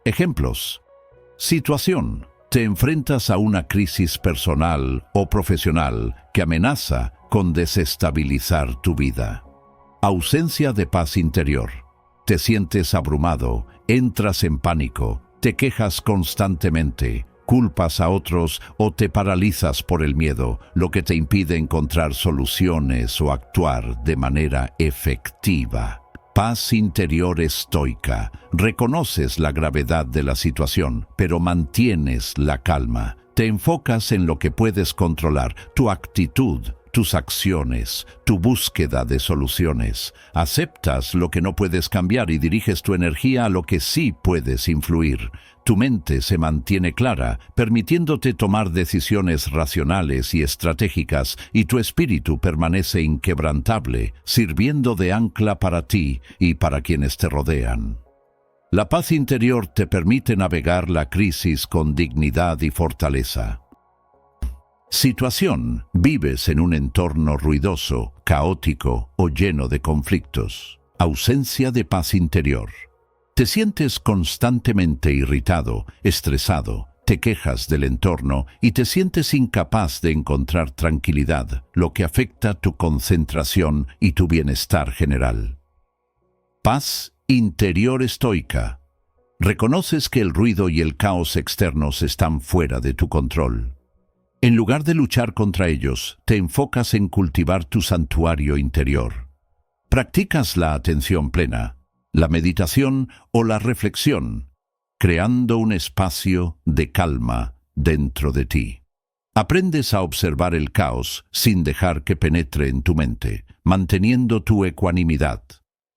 Ejemplos. Situación. Te enfrentas a una crisis personal o profesional que amenaza con desestabilizar tu vida. Ausencia de paz interior. Te sientes abrumado, entras en pánico, te quejas constantemente, culpas a otros o te paralizas por el miedo, lo que te impide encontrar soluciones o actuar de manera efectiva. Paz interior estoica. Reconoces la gravedad de la situación, pero mantienes la calma. Te enfocas en lo que puedes controlar, tu actitud, tus acciones, tu búsqueda de soluciones. Aceptas lo que no puedes cambiar y diriges tu energía a lo que sí puedes influir. Tu mente se mantiene clara, permitiéndote tomar decisiones racionales y estratégicas, y tu espíritu permanece inquebrantable, sirviendo de ancla para ti y para quienes te rodean. La paz interior te permite navegar la crisis con dignidad y fortaleza. Situación. Vives en un entorno ruidoso, caótico o lleno de conflictos. Ausencia de paz interior. Te sientes constantemente irritado, estresado, te quejas del entorno y te sientes incapaz de encontrar tranquilidad, lo que afecta tu concentración y tu bienestar general. Paz interior estoica. Reconoces que el ruido y el caos externos están fuera de tu control. En lugar de luchar contra ellos, te enfocas en cultivar tu santuario interior. Practicas la atención plena, la meditación o la reflexión, creando un espacio de calma dentro de ti. Aprendes a observar el caos sin dejar que penetre en tu mente, manteniendo tu ecuanimidad.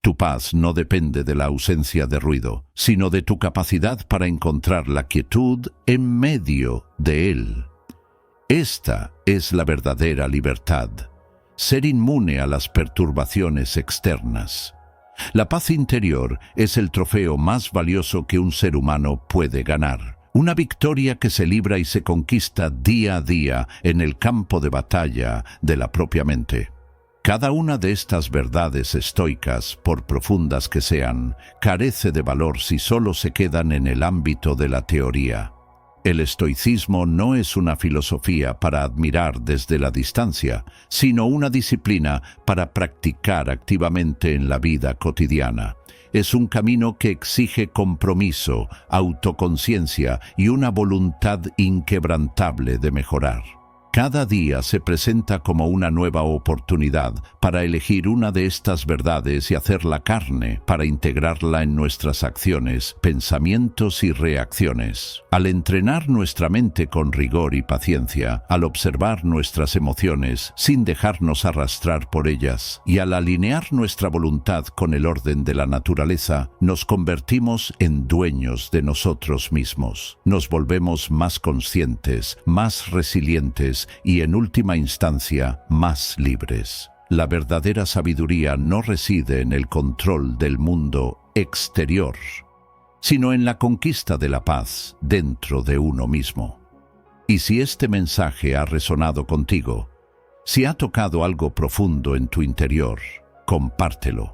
Tu paz no depende de la ausencia de ruido, sino de tu capacidad para encontrar la quietud en medio de él. Esta es la verdadera libertad, ser inmune a las perturbaciones externas. La paz interior es el trofeo más valioso que un ser humano puede ganar, una victoria que se libra y se conquista día a día en el campo de batalla de la propia mente. Cada una de estas verdades estoicas, por profundas que sean, carece de valor si solo se quedan en el ámbito de la teoría. El estoicismo no es una filosofía para admirar desde la distancia, sino una disciplina para practicar activamente en la vida cotidiana. Es un camino que exige compromiso, autoconciencia y una voluntad inquebrantable de mejorar. Cada día se presenta como una nueva oportunidad para elegir una de estas verdades y hacerla carne para integrarla en nuestras acciones, pensamientos y reacciones. Al entrenar nuestra mente con rigor y paciencia, al observar nuestras emociones sin dejarnos arrastrar por ellas y al alinear nuestra voluntad con el orden de la naturaleza, nos convertimos en dueños de nosotros mismos. Nos volvemos más conscientes, más resilientes y, en última instancia, más libres. La verdadera sabiduría no reside en el control del mundo exterior, sino en la conquista de la paz dentro de uno mismo. Y si este mensaje ha resonado contigo, si ha tocado algo profundo en tu interior, compártelo.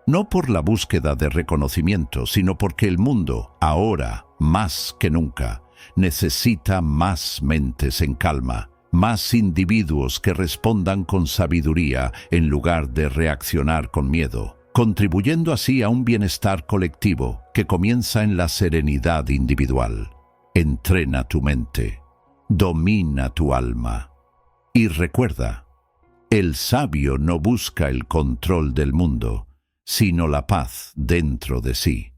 No por la búsqueda de reconocimiento, sino porque el mundo, ahora más que nunca, necesita más mentes en calma, más individuos que respondan con sabiduría en lugar de reaccionar con miedo, contribuyendo así a un bienestar colectivo que comienza en la serenidad individual. Entrena tu mente, domina tu alma y recuerda, el sabio no busca el control del mundo, sino la paz dentro de sí.